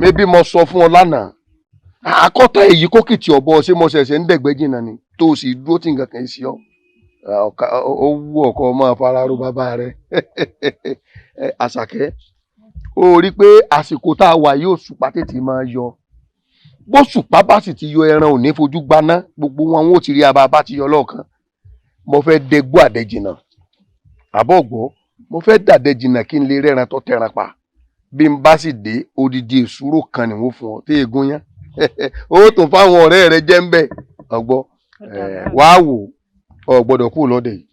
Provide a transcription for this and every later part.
mébí mo sọ fún ọ lánàá àkọ́tà èyí kókìtì ọ̀bọ ṣé mo ṣẹ̀ṣẹ̀ ń dẹ̀gbẹ́ jìnnà ni tó o sì dúró tí nǹkan kan sí ọ ó wú ọkọ máa fara ro bàbá rẹ Àṣàkẹ́ ó rí i pé àsìkò tá a wà yóò ṣùpá tètè máa yọ bó ṣùpá bá sì ti yọ ẹran ò ní fojú gbaná gbogbo wọn ò ti rí abá bá ti yọ lọ́ọ̀kan mo fẹ́ dẹgbó àdẹjìnà àbọ̀ gbọ́ mo fẹ́ dàdẹjìnà kí n lè rẹ́ran tó tẹran pa bí n bá sì dé odidi èsúrò kan ni wọ́n fún ọ tí egun yẹn ó tún fáwọn ọ̀rẹ́ rẹ jẹ́ ń bẹ̀ ọgbọ́ wàá wò ọ gbọ́dọ̀ kú lọ́dẹ yìí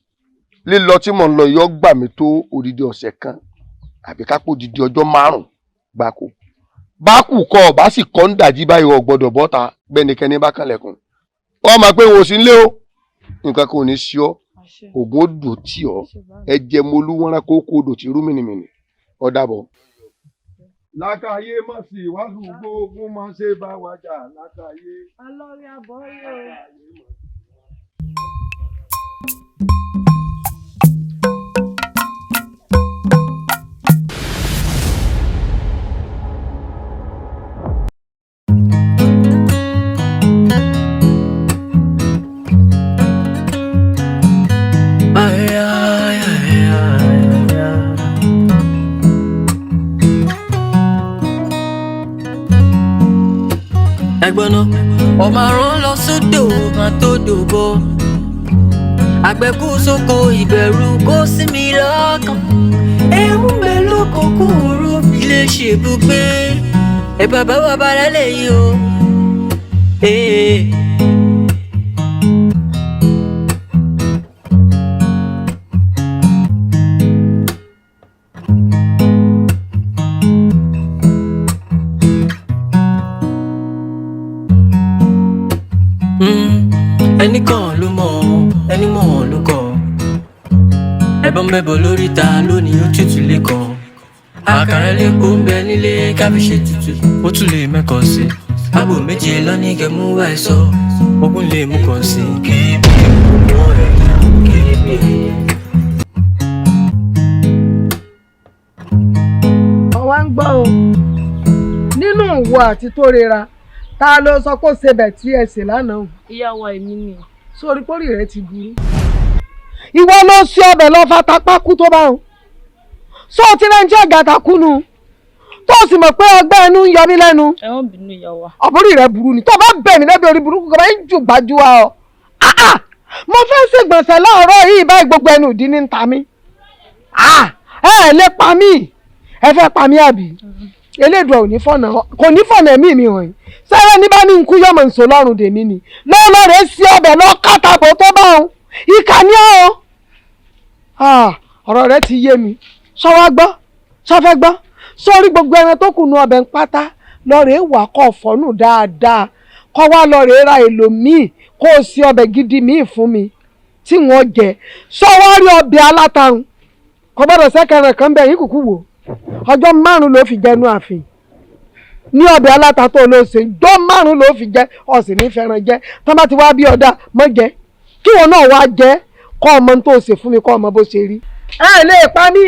lílọ tí mò ń lọ yọ gbà mí tó odidi ọ̀sẹ̀ kan àbí kápò odidi ọjọ́ 5 gbáko bá kù kọ ọ bá sì kọ́ ń dàjí báyìí ọ gbọ́dọ̀ bọ́ta gbẹ́nikẹ́ni bá kànlẹ̀kùn ọ máa pé wò sí ń lé o nǹkan kan ò ní sí ọ ògùn odò tí ọ ẹ̀jẹ̀ molú wọn rán kókó odò tí rú mìnìmìnì ọ dàbọ̀. lákàyé má sì wá lùgbò ogun má ṣe bá wa jà lákàyé. alọ́rí àbọ̀ yóò. ẹ̀gbọ́n náà ọmọ àrùn lọ sódò kan tó dòbò àgbẹ̀kú sóko ìbẹ̀rù kó sí mi lọ́kàn ewu ń bẹ lóko kúrú ilé ṣèbùgbé ẹ bàbá bàbá lálẹ́ yìí o. ẹnìkan ló mọ̀ ẹni mọ̀ ló kọ̀ ẹbọn mẹ́bọ̀ lórí ta lónìí ó tútù lẹ́kọ̀ọ́ àkàrà lẹ́kọ̀ọ́ ń bẹ nílé káfíṣe tútù ó tún lè mẹ́kọ̀ọ́ sí àbò méje lọ́ní kẹmú wá ẹ̀ sọ ogún lè mú kàn sí kébì mọ́ ẹ̀ kébì. ọ̀wá ń gbọ́ o nínú ìwọ àti tó rera ta ló sọ pé ó ṣebẹ̀ tí ẹ sè lánàá. ìyàwó èmi ni. sórí pórí rẹ ti burú. ìwọ ló ṣe ọbẹ̀ lọ fatapákú tó bá wọn. sọ ti rẹ ń jẹ́ gàtà kúnnu tó sì mọ̀ pé ọgbẹ́ ẹnu ń yọ mí lẹ́nu. ẹ wọ́n bínú ìyàwó. ọ̀bùrí rẹ burú ni tó bá bẹ̀ mí lẹ́bi orí burúkú kan bá ń jù gbájúwa ọ. mo fẹ́ ṣègbọ̀nsẹ̀ láàárọ̀ yìí báyìí gbogbo ẹnu ìdí ní ń ta mí. ẹ lè pa mí ẹ fẹ́ pa mí àbí. Elédùà ò ní fọ̀nà kò ní fọ̀nà ẹ̀mí mi hàn yín sẹ́rẹ́ ní bá ní nkú yọ̀mọ̀ nsọ lọ́rùn dèmí ni lọ́wọ́ rẹ̀ sí ọbẹ̀ lọ kàtàbọ̀ tó bá òun ìkà ní ọ́ ọ̀rọ̀ rẹ̀ ti yé mi sọ́wọ́ gbọ́ sọ́fẹ́ gbọ́ sórí gbogbo ẹran tó kù nu ọbẹ̀ ń pátá lọ́ọ̀rẹ́ wà kọ́ fọ́nù dáadáa kọ́ wá lọ́ọ̀rẹ́ ra èlò míì kó o sí ọbẹ̀ gidi míì fún mi tí wọ́n jẹ sọ́wọ́ rí ọbẹ̀ alátarun kò gbọ́dọ̀ sẹ́kẹ̀rẹ̀ kan bẹ́ẹ̀ yín kúkú wò ọjọ́ 5 ló fi jẹnu ààfin ní ọbẹ̀ aláta tó ló ṣe ọjọ́ 5 ló fi jẹ ọ̀sìn ní fẹ́ràn jẹ tó bá ti wá bí ọ̀dà mọ́ jẹ kí wọn náà wá jẹ kọ́ ọmọ tó ṣe fún mi kọ́ ọmọ bó ṣe rí. ẹ lè pa mí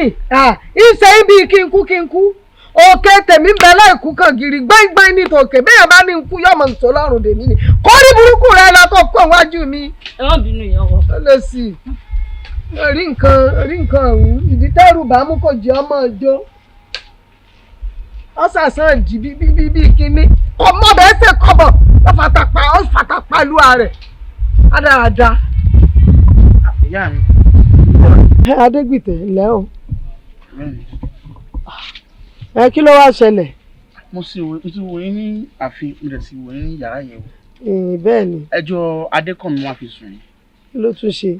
ìṣe ibi kí n kú òkè tèmi ń bẹ láìkú kan gírí gbẹ́ngbẹ́ng ní tòkè bẹ́ẹ̀ bá ní nkú yọmọ nsọ lọ́rùn dèmí ni kó rí burúkú rẹ lọ tó kó wájú mi. ẹ má bínú ìyàwó. ó lè sì rí nǹkan ọ̀hún ìdí tẹ́rù bá mú kò jẹ́ ọmọ ọjọ́ ọ̀sàsán di bí kíní ọmọ bẹ́ẹ̀ ṣe kọ́bọ̀ ó fàtàpá lúwa rẹ̀ ádáadáa. ìyá mi. Adégbìtẹ̀ ńlẹ́ o kí ló wá ṣẹlẹ̀. mo sì wò yín ní ààfin mo dẹ̀ sì wò yín ní yàrá yẹn o. bẹ́ẹ̀ ni. ẹjọ́ Adékànmí wá fi sùn yín. kí ló tún ṣe.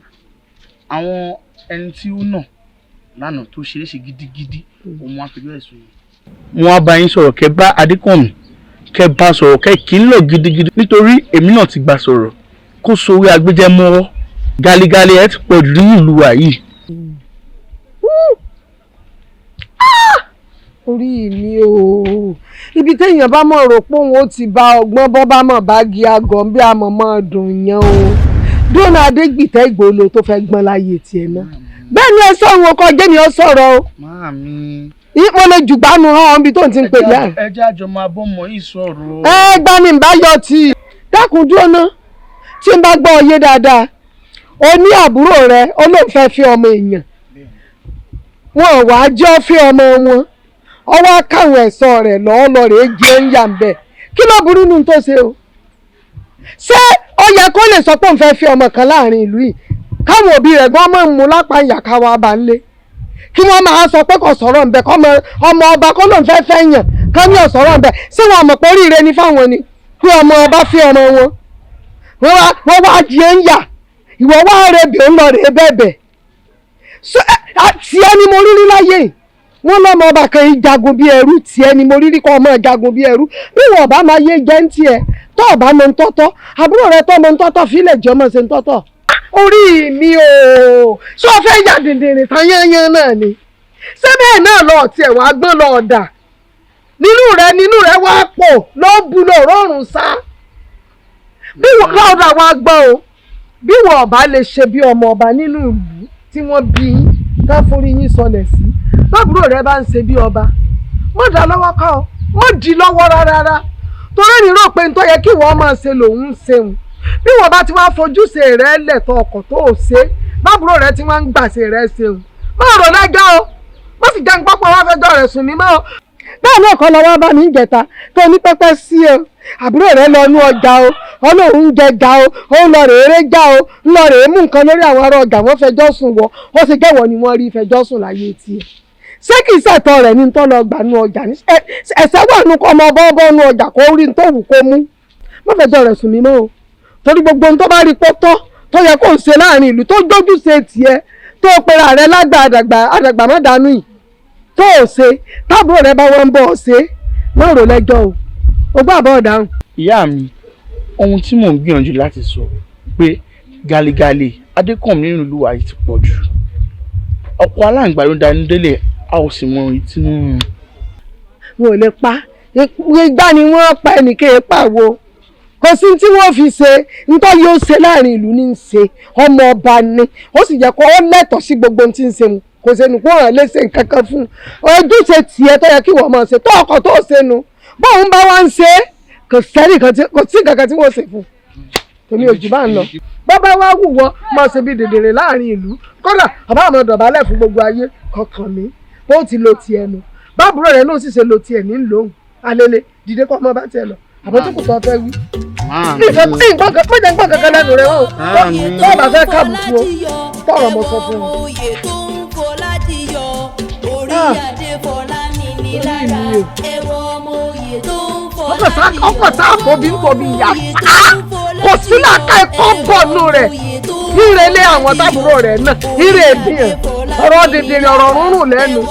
àwọn ẹni tí ó nà lánàá tó ṣe é ṣe gidigidi òun wá fi lọ́ọ̀ sùn yín. wọ́n á bá yín sọ̀rọ̀ kẹ́ bá Adékànmí kẹ́ bá sọ̀rọ̀ kẹ́ kí ń lọ gidigidi nítorí èmi náà ti gbà sọ̀rọ̀ kó sowó agbẹ́jẹ́ mọ́wọ́ galigali ẹ ti pọ̀ jù ní ìlú wa yìí. orí mi o ibi téèyàn bá mọ̀ rò pé òun ó ti bá ọgbọ́n bọ́ bá mọ̀ bá gi agọ̀ bí àmọ́ mọ́ dùn yẹn o dóná Adégbìtẹ́ Ìgbòho tó fẹ́ gbọ́n láyé tiẹ̀ náà bẹ́ẹ̀ ni ẹ sọ̀rọ̀ ọkọ jẹ́mi ọ sọ̀rọ̀ o. Máàmí mo lè jùgbánu hàn bí tó ń ti ń pè yá. ẹ jẹ́ àjọ máa bọ́ mọ́ yìí sọ̀rọ̀. Gbani ń bá yọ tí dákun dúró ná tí ń bá gbọ́ ọ yé dáadáa o ní àbúrò rẹ ó lóun fẹ́ fi ọmọ èèyàn wọn wàá jẹ́ fi ọmọ wọn ọwọ́ káwọn ẹ̀sọ́ rẹ̀ lọ́ọ́ lọ rèé jẹ́ ń yà ń bẹ̀ kí ló burú nù tó ṣe o ṣé ó yẹ kó lè sọ pé òun fẹ́ fi ọmọ kan láàrin ìlú yìí káwọn òbí rẹ̀ gan máa ń mú lápá ìyàká wa bá ń lé kí wọ́n máa sọ pé kò sọ̀rọ̀ ń bẹ̀ kọ́ ọmọ ọba kó lóun fẹ́ fẹ́ yàn ká ní ọ̀sọ̀rọ̀ ń bẹ̀ ṣé wọn mọ̀ pé oríire ní fáwọn ni kí ọmọ ọba fi ọmọ wọn wọ́n wá jẹ́ ń yà ìwọ wá rẹ̀ bí ó ń lọ rèé bẹ̀bẹ̀ tiẹ̀ ni mo rí rí láyé wọ́n lọ́mọ ọba kan yìí jagun bí ẹrú tiẹ̀ ni mo rí rí kọ́ ọmọ jagun bí ẹrú bí wọ́n ọba máa yé jẹ́ ń tiẹ̀ tó ọba mọ ń tọ́tọ́ àbúrò rẹ tó mọ ń tọ́tọ́ fílẹ̀ jẹ́ ọmọ ṣe ń tọ́tọ́ orí mi o ṣé o fẹ́ yà dìndìnrín tán yányán náà ni ṣé bẹ́ẹ̀ náà lọ tiẹ̀ wá gbọ́n lọ ọ̀dà nínú rẹ wá pọ̀ ló bu lọ rọrùn sá bí wọ́n lọ́ọ̀dà wá gbọ́ o bí wọ́n ọba lè ṣe bí ọmọ ọba nínú ìlú tí wọ́n bí yín ká forí yín sọlẹ̀ sí bábúrò rẹ bá ń ṣe bí ọba mọ̀ dá lọ́wọ́ kọ́ ọ mọ̀ dì lọ́wọ́ rárá torí ní rò pé nítorí yẹ kí wọ́n máa ṣe lòun ń ṣeun bí wọ́n bá ti wá fojúṣe rẹ lẹ̀tọ̀ ọkọ̀ tó o ṣe bábúrò rẹ tí wọ́n ń gbàṣe rẹ ṣeun máa rò lẹ́jọ́ o má sì jẹun pápá wá fẹjọ́ rẹ̀ sùn mí mọ́ o. bẹ́ẹ̀ náà kọ́ lọ́wọ́ bá mi ń jẹta tó ní pẹ́pẹ́ sí o àbúrò rẹ lọ nú ọjà o ọlọ́run ń jẹjà o ó ń lọ rèé réjà o ń lọ rèé mú nǹkan lórí àwọn ará ọjà wọ́n fẹjọ́ sùn wọ ó sì jẹ́wọ́ ni wọ́n rí fẹjọ́ sùn láyé tiẹ̀ ṣé kì í ṣẹ̀tọ́ rẹ̀ ní tó lọ gbà nú ọjà ní ẹ̀sẹ̀ wà nú kọ́ ọmọ bọ́ọ̀bọ́ nú ọjà kó rí tó wù kó mú má fẹjọ́ rẹ̀ sùn mí mọ́ o torí gbogbo ohun tó bá rí pọ́tọ́ tó yẹ kó ń ṣe láàrin ìlú tó dójú ṣe tiẹ̀ tó pera rẹ̀ lágbà àdàgbà má dànù yìí tó o ṣe táàbùrò rẹ bá wọn ń bọ̀ ọ́ ṣe má rò lẹ́jọ́ o gbọ́ àbọ̀ ọ̀dáhùn. ìyá mi ohun tí mò ń gbìyànjú láti sọ pé gàlégàlé Adékànmí nínú ìlú wa yìí ti pọ̀ jù ọ̀pọ̀ aláǹgbá ló dání délé a ò sì mọ ìtinú. wọn ò lè pa igbá ni wọ́n pa ẹnìkan pàwọ́ kò sí tí wọ́n fi ṣe nítorí yóò ṣe láàrin ìlú ní í ṣe ọmọ ọba ni ó sì jẹ́ kó ó lẹ́tọ̀ọ́ sí gbogbo ohun tí ń ṣe mu kò sẹ́nu kó hàn léṣe nǹkan kan fún un ojúṣe tiẹ̀ tó yẹ kí wọ́n máa ṣe tó ọkọ̀ tó ṣe nu bóun bá wá ń ṣe kò sí nǹkan kan tí wọ́n ṣe fún un tèmi ò jù bá ń lọ bọ́bá wá wù wọ́n máa ṣe bí dèdèrè láàrin ìlú kódà àbá àmọ́ dọ̀bálẹ̀ fún gbogbo ayé kọkàn mi bó ti lo tiẹ̀ nu báàbúrò rẹ̀ náà sì ṣe lo tiẹ̀ ní lòun alẹ́lẹ́ dìde kọ́ ọmọ bá tiẹ̀ lọ àbójúkù tó fẹ́ wí. mọ̀jẹ̀ ń gbọ́ kankan lẹ́nu rẹ̀ wọ́n tó bá fẹ́ kábùkù o tọ̀rọ̀ mọ̀ sọ fún wọn. ọkọ̀ tá a fòbí ń fòbí ìyá kò sí làákà ẹ̀kọ́ bọ̀ nù rẹ̀ ire lé àwọn tábùrò rẹ̀ náà ire èdè ọ̀rọ̀ dèdè ọ̀rọ̀ rúrùn lẹ́nu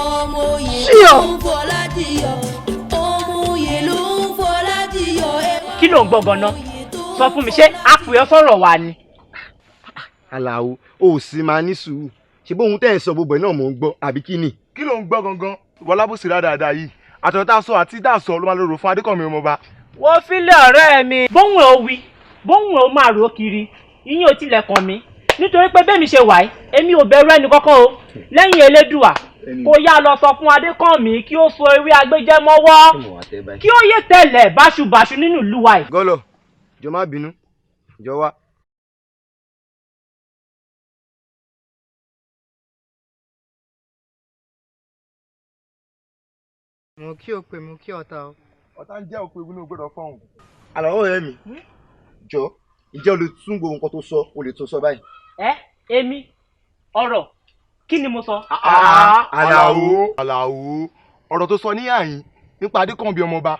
ṣíyọ̀. kí ló ń gbọ́ gan-an sọ fún mi ṣé àpòyọ sọ̀rọ̀ wa ni. Àlàó o sì máa ní sùúrù ṣe bóun tẹ́ ẹ̀ sọ gbogbo ẹ̀ náà mò ń gbọ́ àbí kí ni. kí ló ń gbọ́ gangan wọlábùsì dáadáa yìí àtọ̀tọ̀ tá a sọ àti tá a sọ ló máa lòrò fún Adékànmí ọmọọba. wọ́n fílẹ̀ ọ̀rẹ́ mi bóun ò wí bóun ò máa rò kiri ìyín ò tilẹ̀ kàn mí nítorí pé bẹ́ẹ̀ mi ṣe wà yìí èmi ò bẹ̀rù ẹnì kọ́kọ́ o lẹ́yìn Elédùà kó yá lọ sọ fún Adékànmí kí ó so ewé agbẹ́jẹ́ mọ́wọ́ kí ó yé tẹ̀lẹ̀ báṣubàṣu nínú ìlú wa yìí. gọ́lọ̀ jọ má bínú jọ wá. mo kí o pè mo kí ọ̀tá o. ọ̀tá ń jẹ́ òpin ìwúnú gbọ́dọ̀ fọ́hùn. Àlàó ọ̀rẹ́ mi jọ ìjẹ́ o lè tún gbogbo nǹkan tó sọ o lè tún sọ báyìí. èmi ọ̀rọ̀ kí ni mo sọ. Àlàó ọ̀rọ̀ tó sọ ní àyín nípa Adékànmí ọmọọba.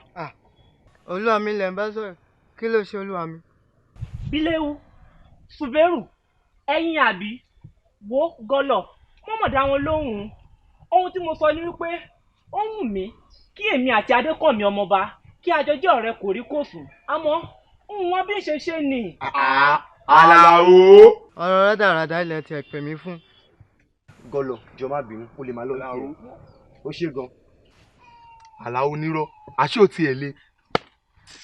olúwa mi lẹ̀ ń bá sọ̀rọ̀ kí ló ṣe olúwa mi. bíléwu ṣùbẹ́rù ẹ̀yin àbí wo gọlọ̀ mọ́mọ́ dá wọn lóhùn ohun tí mo sọ ni wípé ó wù mí kí èmi àti Adékànmí ọmọọba kí a jọ jẹ́ ọ̀rẹ́ kòríkòsùn àmọ́ òun wọn bí ṣe ṣe nì. Àlàó. ọ̀rọ̀ rádaràdà ilẹ̀ tiẹ̀ pè mí fún. gọlọ̀ jọ má bínú o lè má lọ sí ẹ ó ṣe gan. Àlàó nírọ́ àṣé ò tiẹ̀ le.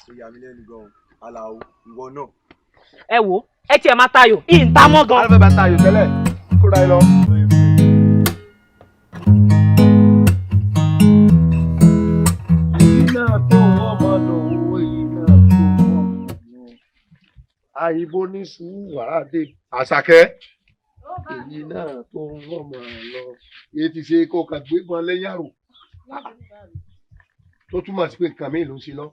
ó yà mí lẹ́nu gan-an Àlàó ìwọ náà. ẹ wo ẹ tiẹ̀ máa tayò ìntàmọ́ gan. alẹ́ fẹ́ bá tayò tẹ́lẹ̀ kóra ẹ lọ. àyíbó ní sùúrù wàràdé Àṣàkẹ́ èyí náà tó ń rọmọ lọ èyí ti ṣe kó kà gbégbọn lẹ́yìn àrò tó túmọ̀ sí pé nǹkan mi ló ń ṣe lọ.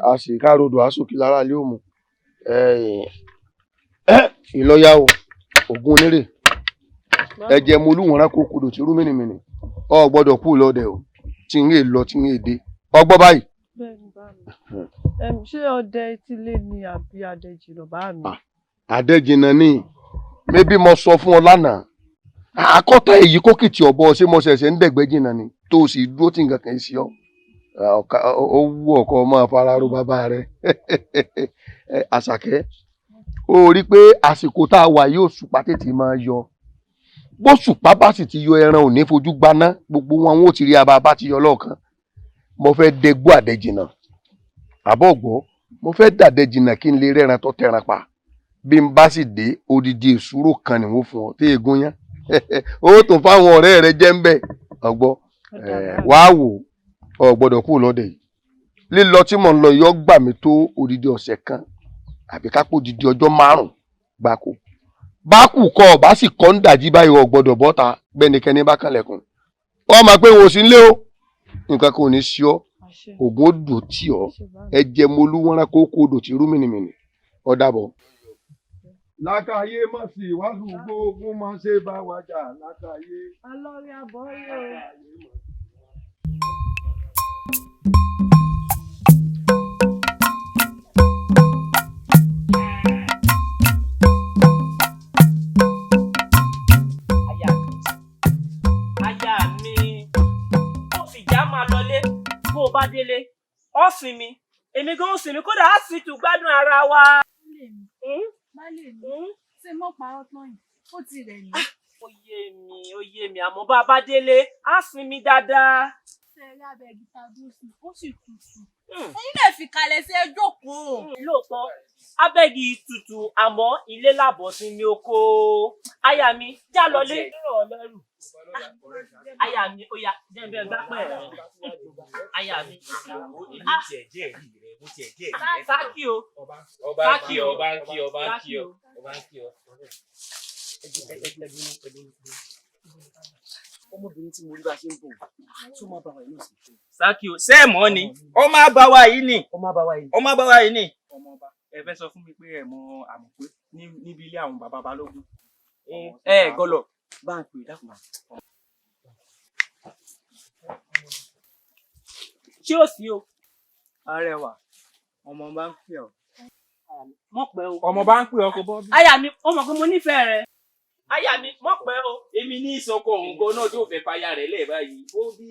a sì ká rodò aṣòkì lára ilé òmù ìlọ́yà o ògùn onírè ẹ̀jẹ̀ mo olúwọ̀nrán kó kodò tí rú mìnìmìnì ọ gbọ́dọ̀ kú lọ́dẹ o tí ń lọ tí ń dé ọgbọ́n báyìí. ṣé ọdẹ etílé ni àbí adẹ́jìnà bá mi. adẹ́jìnà ni mébí mo sọ fún ọ lánàá àkọ́tà èyí kókìtì ọ̀bọ ṣé mo ṣẹ̀ṣẹ̀ ń dẹ̀gbẹ́ jìnnà ni tó o sì dúró tí nǹkan kan sí ọ ó wú ọkọ máa fara ro bàbá rẹ Àṣàkẹ́ ó rí i pé àsìkò tá a wà yóò ṣùpá tètè máa yọ bó ṣùpá bá sì ti yọ ẹran ò ní fojú gbaná gbogbo wọn ó ti rí ababa ti yọ lọ́ọ̀kan mo fẹ́ dẹgbó àdẹjìnà àbọ̀ gbọ́ mo fẹ́ dàdẹjìnà kí n lè rẹ́ran tó tẹran pa bí n bá sì dé odidi èsúrò kan ni wọ́n fún ọ tí egun yán ó tún fáwọn ọ̀rẹ́ rẹ jẹ́ ń bẹ̀ ọgbọ́ wàá wò ọ gbọ́dọ̀ kú lọ́dẹ yìí lílọ tí mò ń lọ yọ gbà mí tó odidi ọ̀sẹ̀ kan àbí kápò odidi ọjọ́ 5 gbáko bákù kọ ọba sì kọ́ ń dàjí báyìí ọ gbọ́dọ̀ bọ́ta gbẹ́nikẹ́ni bá kànlẹ̀kùn ọ máa pé wò sí ń lé o nǹkan kan ò ní sí ọ ògùn ó dò tí ọ ẹ̀jẹ̀ mo olúwọ́nrán kó odò tí rú mìnìmìnì ọ dàbọ̀. lákàyé má sì wàásù gbóògùn má ṣe bá wa jà lákàyé. alọ́rí àbọ̀ yóò. bá délé ó sinmi èmi gan ó sinmi kódà á sì tún gbádùn ara wa. Bálé mi, ṣé mọ́ parọ́ tán yìí? Ó ti rẹ̀ mí. Ó yé mi, àmọ́ bá a bá délé, á sinmi dáadáa. Ṣé ẹ rí abẹ́ gíta dúró ó sì tutù. Ẹ̀yin lè fi kalẹ̀ sí ẹjọ́ kan. Lóòótọ́, abẹ́gi tutù àmọ́ ilé làbọ̀ sí mi oko. Aya mi, já lọlé. Aya mi, ó yá, jẹ́ ń bẹ gbá pẹ̀ rẹ̀. Aya mi. Sákì o. Ọmọbìnrin tí mo rí bá ṣe ń bọ̀ tó máa bá wa yìí náà sí. Sákì o, sẹ́ẹ̀mọ́ ni ó máa bá wa yìí ni. Ó máa bá wa yìí. Ó máa bá wa yìí ni. Ọmọọba ẹ fẹ́ sọ fún mi pé ẹ mọ Àmọ̀pé níbi ilé àwọn bàbá Balógun. Gọlọ bá ń pè dákùnmá. Ṣé ò sí o? Arẹwà ọmọ bá ń pè ọ́. Mọ̀ pẹ́ o. Ọmọ bá ń pè ọkọ bọ́ bí. Aya mi, ó mọ̀ pé mo nífẹ̀ẹ́ rẹ̀. Aya mi, mọ̀ pẹ́ o. Èmi ní ìsọkọ òǹkọ náà tó fẹ́ fàyà rẹ̀ lẹ́ẹ̀ báyìí. Ó bí.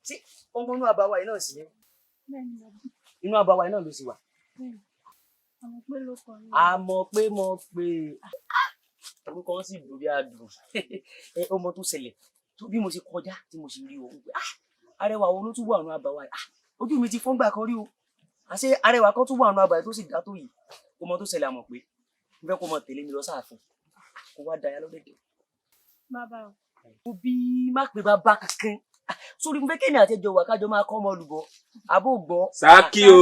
Tí ọmọ inú àbáwá yìí náà sì ní. Inú àbáwá yìí náà ló sì wà. Àmọ̀pé ló kọ ní. Àmọ̀pé mọ̀ pé orúkọ wọn sì dùn bí adùn. Ọmọ tó ṣẹlẹ̀ tó bí mo ṣe kọjá tí mo ṣe rí o. Arẹwà wo ló tún wà nínú àbáwá yìí? Ojú mi ti fọ́n gbà kan rí o. Àṣé arẹwà kan tún wà nínú àbáwá tó sì dá tó yìí. Ọmọ tó ṣẹlẹ̀ Àmọ̀pé mo fẹ́ kó mọ tẹ̀lé mi lọ sáàfin kó wá daya lọ́dẹ̀dẹ̀. Bàbá o. Òbí má pè bàbá kankan. Sórí mo fẹ́ kéèmí àtẹjọ wà kájọ máa kọ́ ọmọ olùbọ àbó gbọ́. Sákì o.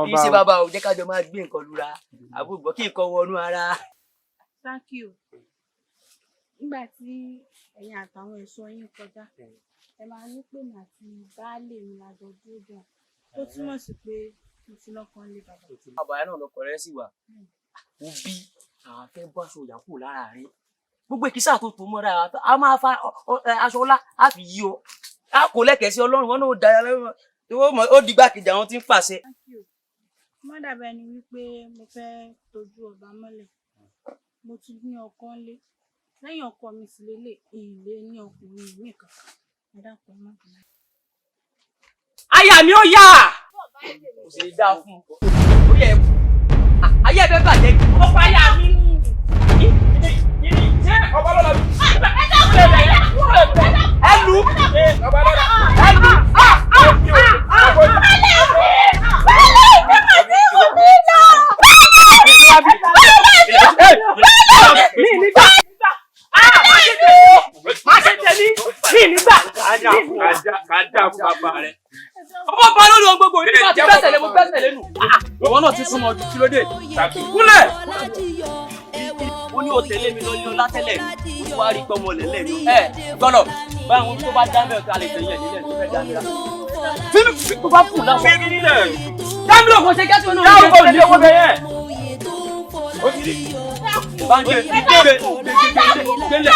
Kì í ṣe bàbá o jẹ́ kájọ máa gbé nǹkan lura àbó gbọ́ kí nǹkan wọnú ara. Sákì o. Nígbà tí ẹ̀yin àtàwọn ẹ̀ṣọ́ yín kọjá ẹ máa ní pè mí àti baálé mi lájọ dúró dùn tó túmọ̀ sí pé mo ti lọ́kàn lé bàbá. Àbáyá náà lọkọ rẹ sì wà. Mo bí àwọn afẹ́ bọ́ aṣọ ìyá kúrò lára rẹ. Gbogbo ìkísà tó tó mọ́ra a máa fa aṣọ ọlá á fi yí o. A kò lẹ́kẹ̀ẹ́ sí Ọlọ́run wọn náà ó dára lọ́wọ́ ó di gbàkejì àwọn tí ń pàṣẹ. Má dàbẹ́ ni wípé mo fẹ́ tọ́jú ọba mọ́lẹ̀. Mo ti ní ọkọ ńlé. Lẹ́yìn ọkọ mi sì lélẹ̀ ìlé ní ọkùnrin mi kan. Ẹ dákun má bínú. Aya mi ó yá. Kò sì lè dáa fún un. Orí ẹ̀ kú. Ayé ẹ fẹ́ bàjẹ́ kí. Ó pa aya mi. Ṣé ọba lọ́la mi? Ẹ lù. Ọba lọ́la. Ẹ lù. Kájà fún bàbá rẹ̀. Ọmọ bá lórí ohun gbogbo ìdílé àti bẹ́sẹ̀ lé mo bẹ́sẹ̀ lé nù. Ìwọ náà ti súnmọ́ ojú kí ló dé? Kúnlẹ̀. Ó ní o tẹ̀lé mi lọ́lé ọlá tẹ́lẹ̀ mi. Ó wá rí gbọ́mọ lẹ́lẹ́ mi. Gbọ́dọ̀ báwọn tó bá dá mẹ́rin tó a lè tẹ̀lé ẹ̀ nílẹ̀ tó fẹ́ dá mi rà. Fíìmù tó bá kù láwọn. Fíìmù nílẹ̀. Dámìlò kò ṣe kẹ́sì wọn náà. Yàrá òkò ní owó bẹ́yẹn. Ó ti rí. Báńkì ìdílé gbélé.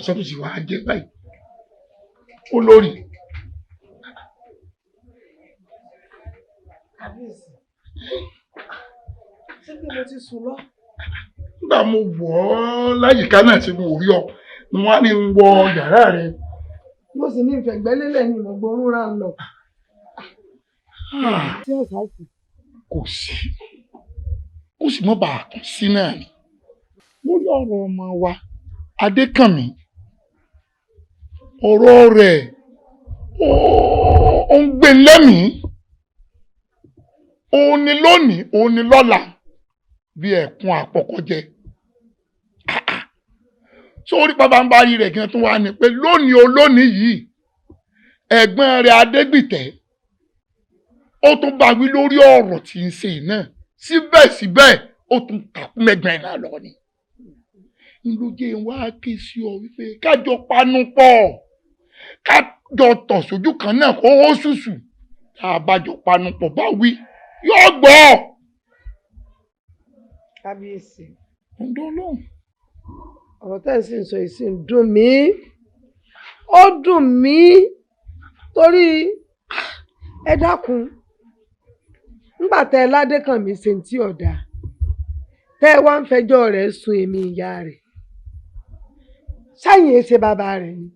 ọ̀sán tó sì wá jẹ́ báyìí olórí. ṣé bí mo ti sùn lọ. nígbà mo wọ̀ ọ́ láyìíká náà tí mo rí ọ ni wọ́n á ní ń wọ yàrá rẹ. mo sì ní ìfẹ̀gbẹ́lélẹ̀ ni mo gbórùn ra ń lọ. tí ọ̀sán sì. kò sí kó sì mọ́ bàa kàn sí náà ni lórí ọ̀rọ̀ ọmọ wa Adékànmí ọ̀rọ̀ rẹ̀ ó ń gbé lẹ́mìí òun ni lónìí òun ni lọ́la bí ẹ̀kún àpọ̀kọjẹ sórí pàbàmbarì rẹ̀ gan tó wà ní pé lónìí olónìí yìí ẹ̀gbọ́n rẹ̀ Adégbìtẹ́ ó tún bá wí lórí ọ̀rọ̀ tí ń ṣe náà síbẹ̀síbẹ̀ ó tún kàkún mẹ́gbẹ̀ẹ́ náà lọ ni ìlújẹ wa ké sí ọ wípé kájọ panu pọ̀ kájọ tọ̀ sójú kan náà kó ó ṣùṣù tá a bá jọ panu pọ̀ bá wí yóò gbọ́. kábíyèsí. ǹdọ́ lóhùn. ọ̀rọ̀ tẹ́ ẹ̀ sì ń sọ yìí sì ń dùn mí ó dùn mí torí ẹ dákun ńgbà tẹ́ ẹ Ládékànmí ṣe ń tí ọ̀dà tẹ́ ẹ wá ń fẹjọ́ rẹ̀ sun èmi ìyá rẹ̀ sẹ́yìn ẹ ṣe bàbá rẹ̀ ni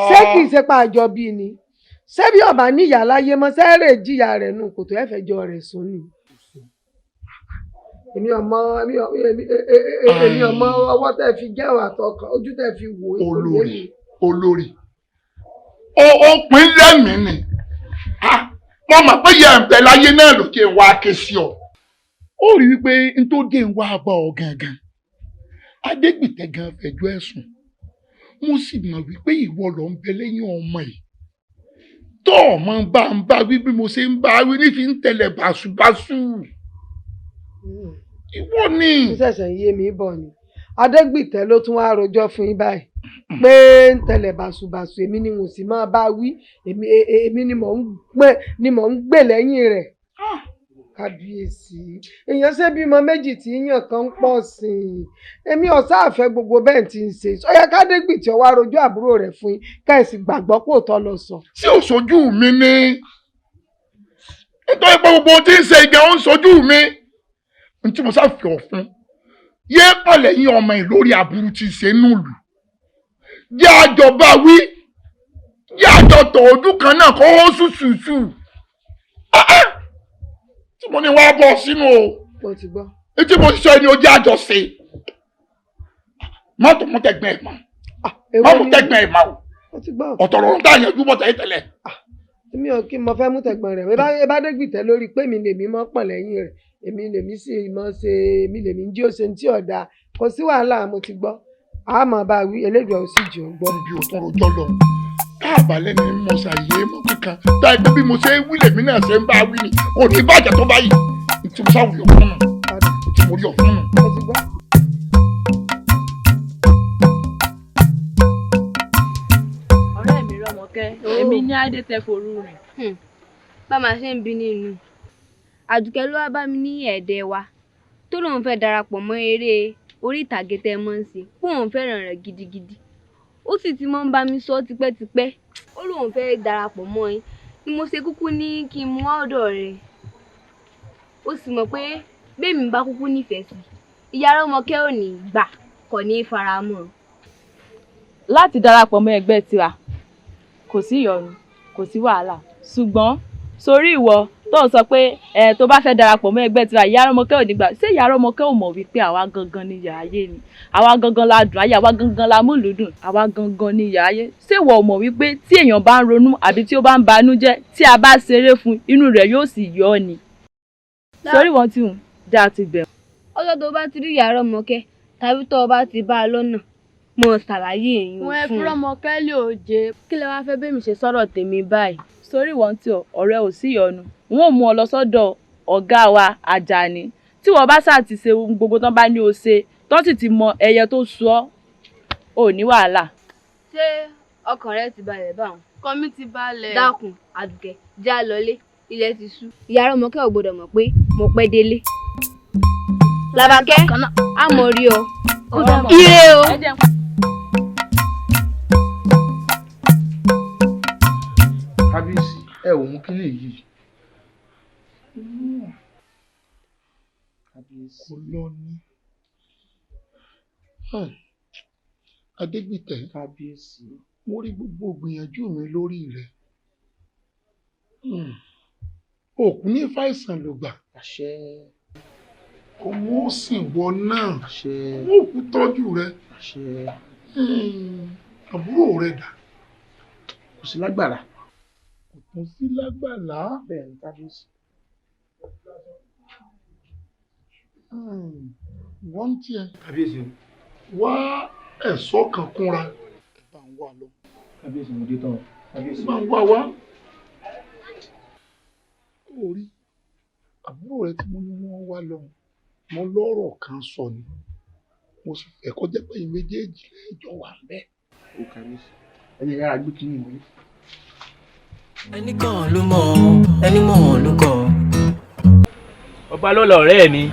ṣé kìí ṣe pa àjọ bíi ni ṣé bí ọba níyà láyé mọ́ sẹ́rẹ̀ jìyà rẹ̀ nù kò tó ẹ fẹjọ́ rẹ̀ sùn ni. èmi ọmọ ọwọ́ tẹ́ fi jẹ́ àtọkàn ojú tẹ́ fi wò ó. olórí ó pín lẹ́mìí ni wọ́n mọ̀ pé yẹ ǹbẹ̀ láyé náà ló jẹ́ wá ké sí ọ. ó rí wípé n tó dé ń wá bá ọ gangan Adégbìtẹ́ gan fẹjọ́ ẹ̀sùn mo sì mọ̀ wípé ìwọ ló ń bẹ lẹ́yìn ọmọ yìí tó ọmọ bá ń bá wí bí mo ṣe ń bá wí ní fi ń tẹ̀lé báṣubáṣu ìwọ ni. ó ṣẹ̀ṣẹ̀ yé mi bọ̀ ni Adégbìtẹ́ ló tún wá rojọ́ fún yín báyìí pé ń tẹ̀lé báṣubàṣu èmi ni mo sì máa bá wí èmi ni mò ń gbè lẹ́yìn rẹ̀. kábíyèsí èèyàn ṣe bímọ méjì tí yàn kan ń pọ̀ sí i èmi ọ̀sá àfẹ́ gbogbo bẹ́ẹ̀ ti ń ṣe sọ́yà kádégbìtì ọwọ́ arojọ́ àbúrò rẹ̀ fún yín káyìsì gbàgbọ́ pò tọ́ lọ sọ. ṣé ò sojú mi ni nítorí pé gbogbo ohun tí ń ṣe ìgbà ó ń sojú mi n tí mo sáfì ọ̀fun yé pọ̀lẹ̀ yín ọmọ yìí lórí aburú tí ń ṣe núùlù jẹ́ àjọba wí jẹ́ àjọtọ̀ ojú kan náà kó ó ṣùṣùṣù tí mo ní wá bọ̀ sínú o. mo ti gbọ́. etí mo sọ ẹni ojú àjọṣe mọ́tò mú tẹ̀gbọ́n ẹ̀ mọ́ má mú tẹ̀gbọ́n ẹ̀ mọ́ o ọ̀tọ̀ lọ́run tá a yanjú bọ̀ tẹ̀lé tẹ̀lé. èmi ò kí mo fẹ́ mú tẹ̀gbọ́n rẹ̀ ẹ bá Adégbìtẹ́ lórí pé mi lèmi mọ́ pọ̀ lẹ́yìn rẹ̀ èmi lèmi sì mọ́ ṣe èmi lèmi ń jí ó ṣe ń tí ọ̀dà kò sí wàhálà mo ti gbọ́ àmọ́ bá wí elédùn ọ̀ sì jù ú gbọ́. bí o tọrọ jọ lọ káàbálẹ̀ ni mo ṣàyè mọ́ kíkan tá ẹgbẹ́ bí mo ṣe wí lèmi náà ṣe ń bá wí ni kò ní bàjẹ́ tó báyìí tí mo sáwùyọ̀ fún un tí mo rí ọ̀ fún un. ọ̀rẹ́ mi Rọ́mọkẹ́ èmi ní Adétẹ́ forú rìn. bá máa ṣe ń bí nínú Àdùkẹ́ ló wá bá mi ní ẹ̀ẹ́dẹ́ wa tó lóun fẹ́ darapọ̀ mọ́ eré orí ìtàgé tẹ́ mọ́ ń ṣe fún òun fẹ́ràn rẹ̀ gidigidi ó sì ti mọ́ ń bá mi sọ tipẹ́tipẹ́ ó lóun fẹ́ darapọ̀ mọ́ yín ni mo ṣe kúkú ní kí n mú ọ̀dọ̀ rẹ̀. Ó sì mọ̀ pé bẹ́ẹ̀mi bá kúkú nífẹ̀ẹ́ sí ìyá Rọ́mọkẹ́ ò ní gbà kò ní faramọ́. Láti darapọ̀ mọ́ ẹgbẹ́ tiwa kò sí ìyọnu kò sí wàhálà ṣùgbọ́n sórí ìwọ tó ń sọ pé tó bá fẹ́ darapọ̀ mọ́ ẹgbẹ́ tiwa ìyá Rọ́mọkẹ́ ò ní gbà ṣé ìyá Rọ́mọkẹ́ ò mọ̀ wípé àwa gangan ni ìyá ayé ni àwa gangan la dùn ayé àwa gangan la múlùúdùn àwa gangan ni ìyá ayé ṣé ìwọ ò mọ̀ wípé tí èèyàn bá ń ronú àbí tí ó bá ń banú jẹ́ tí a bá ṣeré fún inú rẹ̀ yóò sì yọ ọ́ ni sórí wọn tí já ti bẹ̀rù. Ọjọ́ tó bá ti rí ìyá Rọ́mọkẹ́ tàbí tó bá ti bá a lọ́nà mo ṣàlàyé èyí fún un. wọn ẹ fi Rọ́mọkẹ́ lè òjé kí lẹ wá fẹ́ bẹ́ẹ̀ mi ṣe sọ̀rọ̀ tèmi báyìí sórí wọn tí ọ̀rẹ́ ò sí ìyọnu wọn ò mú ọ lọ sọ́dọ̀ ọ̀gá wa Àjàní tí wọ́n bá ṣáà ti ṣe ohun gbogbo tán bá ní o ṣe tán sì ti mọ ẹyẹ tó sú ọ ò ní wàhálà. Ṣé ọkàn rẹ ti balẹ̀ báwọn? Ọkàn mi ti balẹ̀. Dákun Àdùkẹ́ já lọlé ilẹ̀ ti ṣú. Ìyá Rọ́mọkẹ́ ò gbọdọ̀ mọ̀ pé mo pẹ́ délé. Làbákẹ́ á mọ̀ rí ọ. Ire o. Kábíyèsí ẹ ò mú kílè yìí. Kò lọ ní. Adégbìtẹ́. Kábíyèsí. Mo rí gbogbo gbìyànjú mi lórí rẹ̀. Òkú ní fàìsàn ló gbà. Àṣẹ. Ọmọ ó sì wọ náà. Àṣẹ. Wọ́n kú tọ́jú rẹ̀. Àṣẹ. Àbúrò rẹ̀ dà. Kò sí lágbára. Kò sí lágbára. Bẹ́ẹ̀ ni kábíyèsí. Wọ́n tiẹ̀. Kábíyèsí. Wá ẹ̀ṣọ́ kan kúnra. Ẹ bá ń wá lọ. Kábíyèsí mo dé tán. Kábíyèsí. Ẹ bá ń wá wá. Orí àbúrò rẹ tí mo ní wọ́n wá lọ mo lọ́rọ̀ kan sọ ni mo sì fẹ́ kó jẹ́ pé ẹ̀yin méjèèjì lẹ́jọ́ wà bẹ́ẹ̀. Ó kábíyèsí. Ẹni yára gbé kí ni ìwé. Ẹnìkan ló mọ̀ ẹni mọ̀ ló kọ̀. Ọba lọ́la ọ̀rẹ́ mi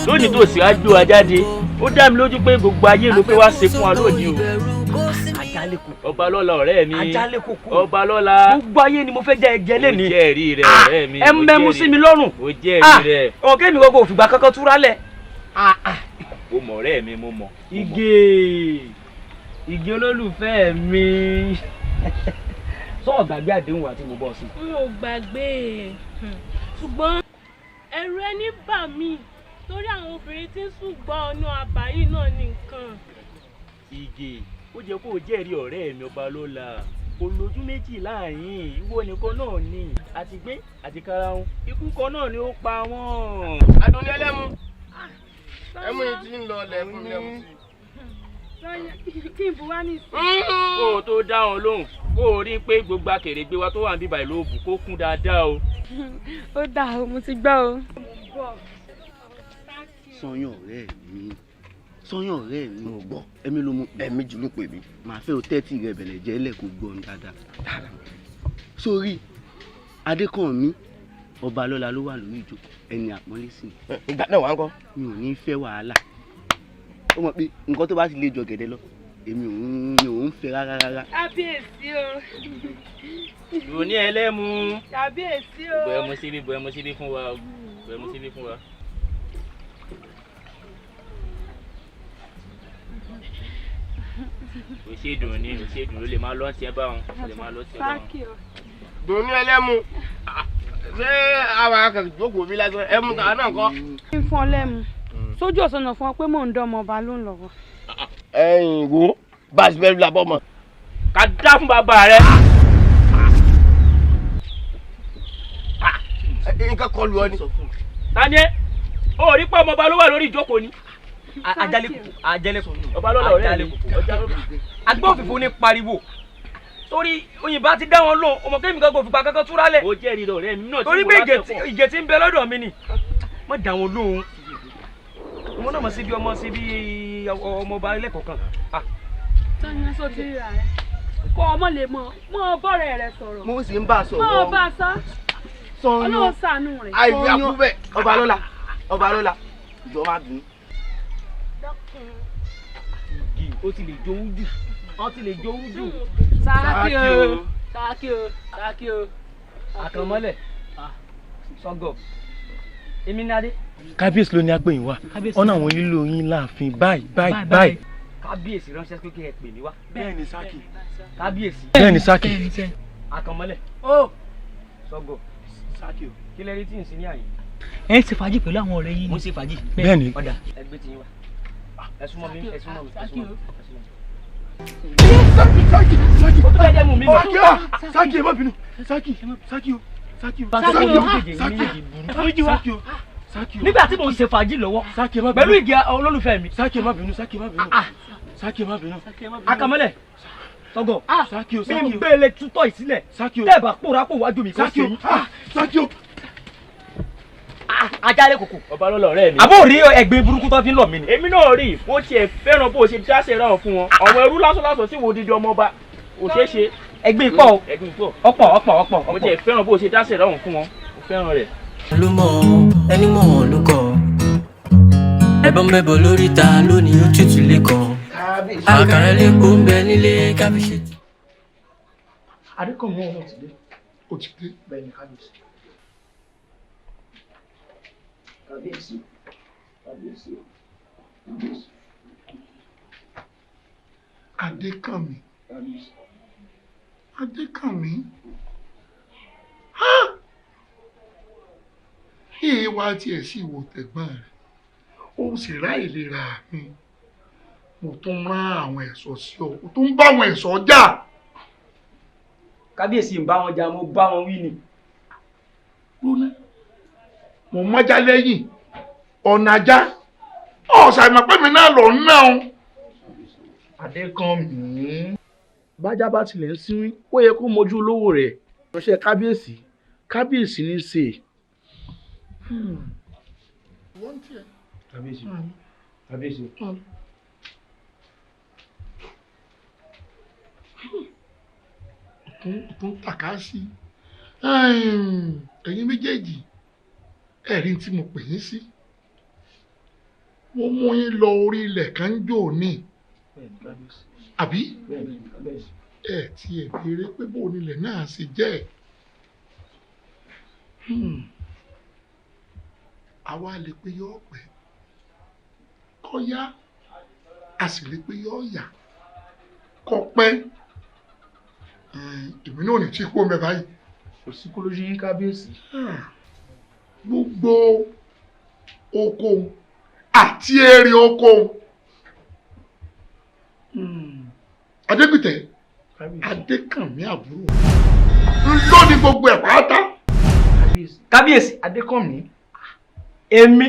lónìí tó sì á gbé wa jáde ó dá mi lójú pé gbogbo ayé ló fẹ́ wá ṣe fún wa lónìí o. Ọba lọ́la ọ̀rẹ́ mi ọba lọ́la gbogbo ayé ni mo fẹ́ jẹ́ ẹgẹ lẹ́ni. Mo jẹ́rìí rẹ̀ ọ̀rẹ́ mi. Ẹ mẹ́mú sí mi lọ́rùn. Mo jẹ́rìí rẹ̀. Ọ̀kẹ́ mi gbogbo òfìgbà kankan túra lẹ̀. Mo mọ̀ ọ̀rẹ́ mi mo mọ̀. Ìgè olólùfẹ́ mi. Sọ gbàgbé àdéhùn wa tí mo bọ́ sí. N ò gbàgbé ṣùgbọ́n ẹ̀rù ẹni bà mí torí àwọn obìnrin tí ń ṣùgbọ́n ọ̀nà àbáyé náà ní nǹkan. Ìgè ó jẹ́ kó o jẹ́rìí ọ̀rẹ́ mi ọba lọ́la olójú méjì láàyìn ìwọ nìkan náà ni àti gbé àti karahun ikú kan náà ni ó pa wọ́n. Adúlé ẹlẹ́mu ẹmu yìí ti ń lọ lẹ́kùn lẹ́mu sí. Kí n bu wá ní ìsìn. Kó o tó dá wọn lóhùn kó o rí pé gbogbo akèrègbè wa tó wà níbí báyìí ló bù kó kún dáadáa o. Ó dáa o mo ti gbọ́ o. Sọyún ọ̀rẹ́ mi sọyún ọ̀rẹ́ mi ò gbọ́ ẹ̀mí ló mú ẹ̀mí jù ló pè mí màá fẹ́ o tẹ́tí rẹ bẹ̀lẹ̀ jẹ́ lẹ́kọ̀ọ́ gbọ́n dáadáa. Sórí Adékànmí ọba lọ́la ló wà lórí ìjókòó ẹni àpọ́nlé sí i. Ìgbà náà wà ń kọ́. Mi ò ní fẹ́ wàhálà ó mọ̀ pé nǹkan tó bá ti lè jọ gẹ̀dẹ̀ lọ èmi ò ń fẹ́ rárá rárá. Kábíyèsí o. Lóní ẹlẹ́mu. Kábíyèsí o. Bọ̀ ẹ mú síbí fún wa bọ̀ ẹ mú síbí fún wa. O ṣe dùn ní o ṣe dùn ó lè máa lọ sí ẹ báwọn ó lè máa lọ sí ẹ báwọn. Dùn ní ẹlẹ́mu ṣé àwọn akẹ́kọ̀ọ́ jókòó bí lásán ẹmu tàwa náà kọ́. Kí n fún ọ lẹ́mu sójú ọ̀sán fún ọ pé mò ń dán ọmọ ọba ló ń lọ́wọ́. Ẹ̀yin wo bá a ṣe fẹ́ labọ́ mọ́. Ká dá fún bàbá rẹ. Nǹkan kọlu ọ ni. Tani ó rí pé ọmọ ọba ló wà lórí ìjókòó ni. Àjẹlẹkùn ọba lọ́la ọ̀rẹ́ mi agbófinfo ní pariwo torí òyìnbá ti dá wọn lò ọmọ kẹ́mi kan kò fipá kankan túra lẹ̀. Ó jẹ́rìí ọ̀rẹ́ mi náà tí mo rà tẹ̀ fún ọ. Torí pé ìgè tí ń bẹ lọ́dọ̀ mi ni má dá wọn lóhùn ọmọ náà mọ̀ sí bí ọmọ sí bí ọmọọba ẹlẹ́kọ̀ọ́ kan. Sọ́yìn sọ ti rí ra rẹ̀ kọ́ ọmọ lè mọ bọ́ọ̀rẹ́ rẹ̀ sọ̀rọ̀. Mo sì ń bá a sọ̀rọ̀. Mọ́ bá a sá. Ọlọ́run ṣàánú rẹ̀. Àìfi àkúbẹ̀ ọba lọ́la ìjọ má bínú. Ó ti lè jowú jù. Ó ti lè jowú jù. Sáàkì o. Sákì o. Àkànmọ́lẹ̀. Sọ́gọ̀. Èmi ní adé. Kábíyèsí ló ní agbẹ̀yìn wa. Ọ̀nà àwọn lílo yín láàfin báyìí. Kábíyèsí ránṣẹ́ pé kí ẹ pè mí wá. Bẹ́ẹ̀ni Sákì. Kábíyèsí. Bẹ́ẹ̀ni Sákì. Àkànmọ́lẹ̀. Sọ́gọ̀. Sákì o. Kí lẹ rí tí ń sin ní àyè? Ẹ ṣe fàájì pẹ̀lú àwọn ọ̀rẹ́ yín. Mo ṣe fàájì. Bẹ́ẹ̀ni. Ọ̀dà ẹgbẹ́ ti yín wá. Ẹ súnmọ́ mi. Sákì ẹ má bínú. Nígbà tí mo ń ṣe fàájì lọ́wọ́ pẹ̀lú ìgè olólùfẹ́ mi. Sákì ẹ má bínú. Àkànmọ́lẹ̀. Sọ́gọ̀. Bí n bẹ́ẹ̀lẹ̀ tútọ̀ ìsílẹ̀. Tẹ́ bá pòrápò wájú mi kó ṣe yín. Ajálẹ̀ kòkò. Ọba lọ́lọ́ ọ̀rẹ́ mi. Àbó rí ẹgbẹ́ burúkú tó fi ń lọ mí ni. Èmi náà rí bó tiẹ̀ fẹ́ràn bó ṣe dáṣẹ̀ ráhùn fún wọn. Àwọn ẹrú lásán tí wo dídí ọmọ ọba ò ṣeé ṣe. Ẹgbẹ́ pọ̀ o. Ẹgbẹ́ pọ̀. Ọ̀pọ̀. Mo tiẹ̀ fẹ́ràn bó ṣe dáṣẹ̀ ráhùn fún wọn. Mo fẹ́ràn rẹ̀. ló mọ̀ ẹni mọ̀ wọ́n ló kọ́ ẹbọn mẹ́bọ̀ lórí ta lónìí ó tútù lé kan àkàrà lẹ́kọ̀ọ́ ń bẹ nílé kábíyèsí. Adékọ̀mí ọ̀hún ti dé. Ó ti dé. Bẹ́ẹ̀ ni kábíyèsí. Adékànmí. Èé wá tiẹ̀ sí ìwò tẹ̀gbọ́n rẹ̀. Ó sì ráìlera mi. Mo tún rán àwọn ẹ̀ṣọ́ sí ọ. Mo tún bá àwọn ẹ̀ṣọ́ jà. Kábíyèsí ń bá wọn jà, mo bá wọn wí ni. Mo mọ́já lẹ́yìn ọ̀nà ajá. Ọ̀sà ìmọ̀pẹ́mi náà lọ ń ná o. Adékànmí. Bájá bá tilẹ̀ ń sínú, ó yẹ kó mojú olówó rẹ̀. Ránṣẹ́ kábíyèsí ní í ṣe. Kábíyèsí. Tún tàkà sí. Ẹ̀yin méjèèjì, ẹ̀rí tí mo pè yín sí. Mo mú yín lọ orí ilẹ̀ kan jò ní. Àbí? Ẹ ti ẹ̀ béèrè pé bó nílẹ̀ náà ṣe jẹ́. Àwa lè pe yọ pẹ́ kọ́ yá, a sì lè pe yọ yá kọ́ pẹ́. Èmi náà ní tí kú omi báyìí. Kò sí kó lójú yín kábíyèsí. Gbogbo oko àti èrè oko Adégbìtẹ́ Adékànmí àbúrò ló ní gbogbo ẹ̀ pátá. Kábíyèsí Adékànmí. Èmi.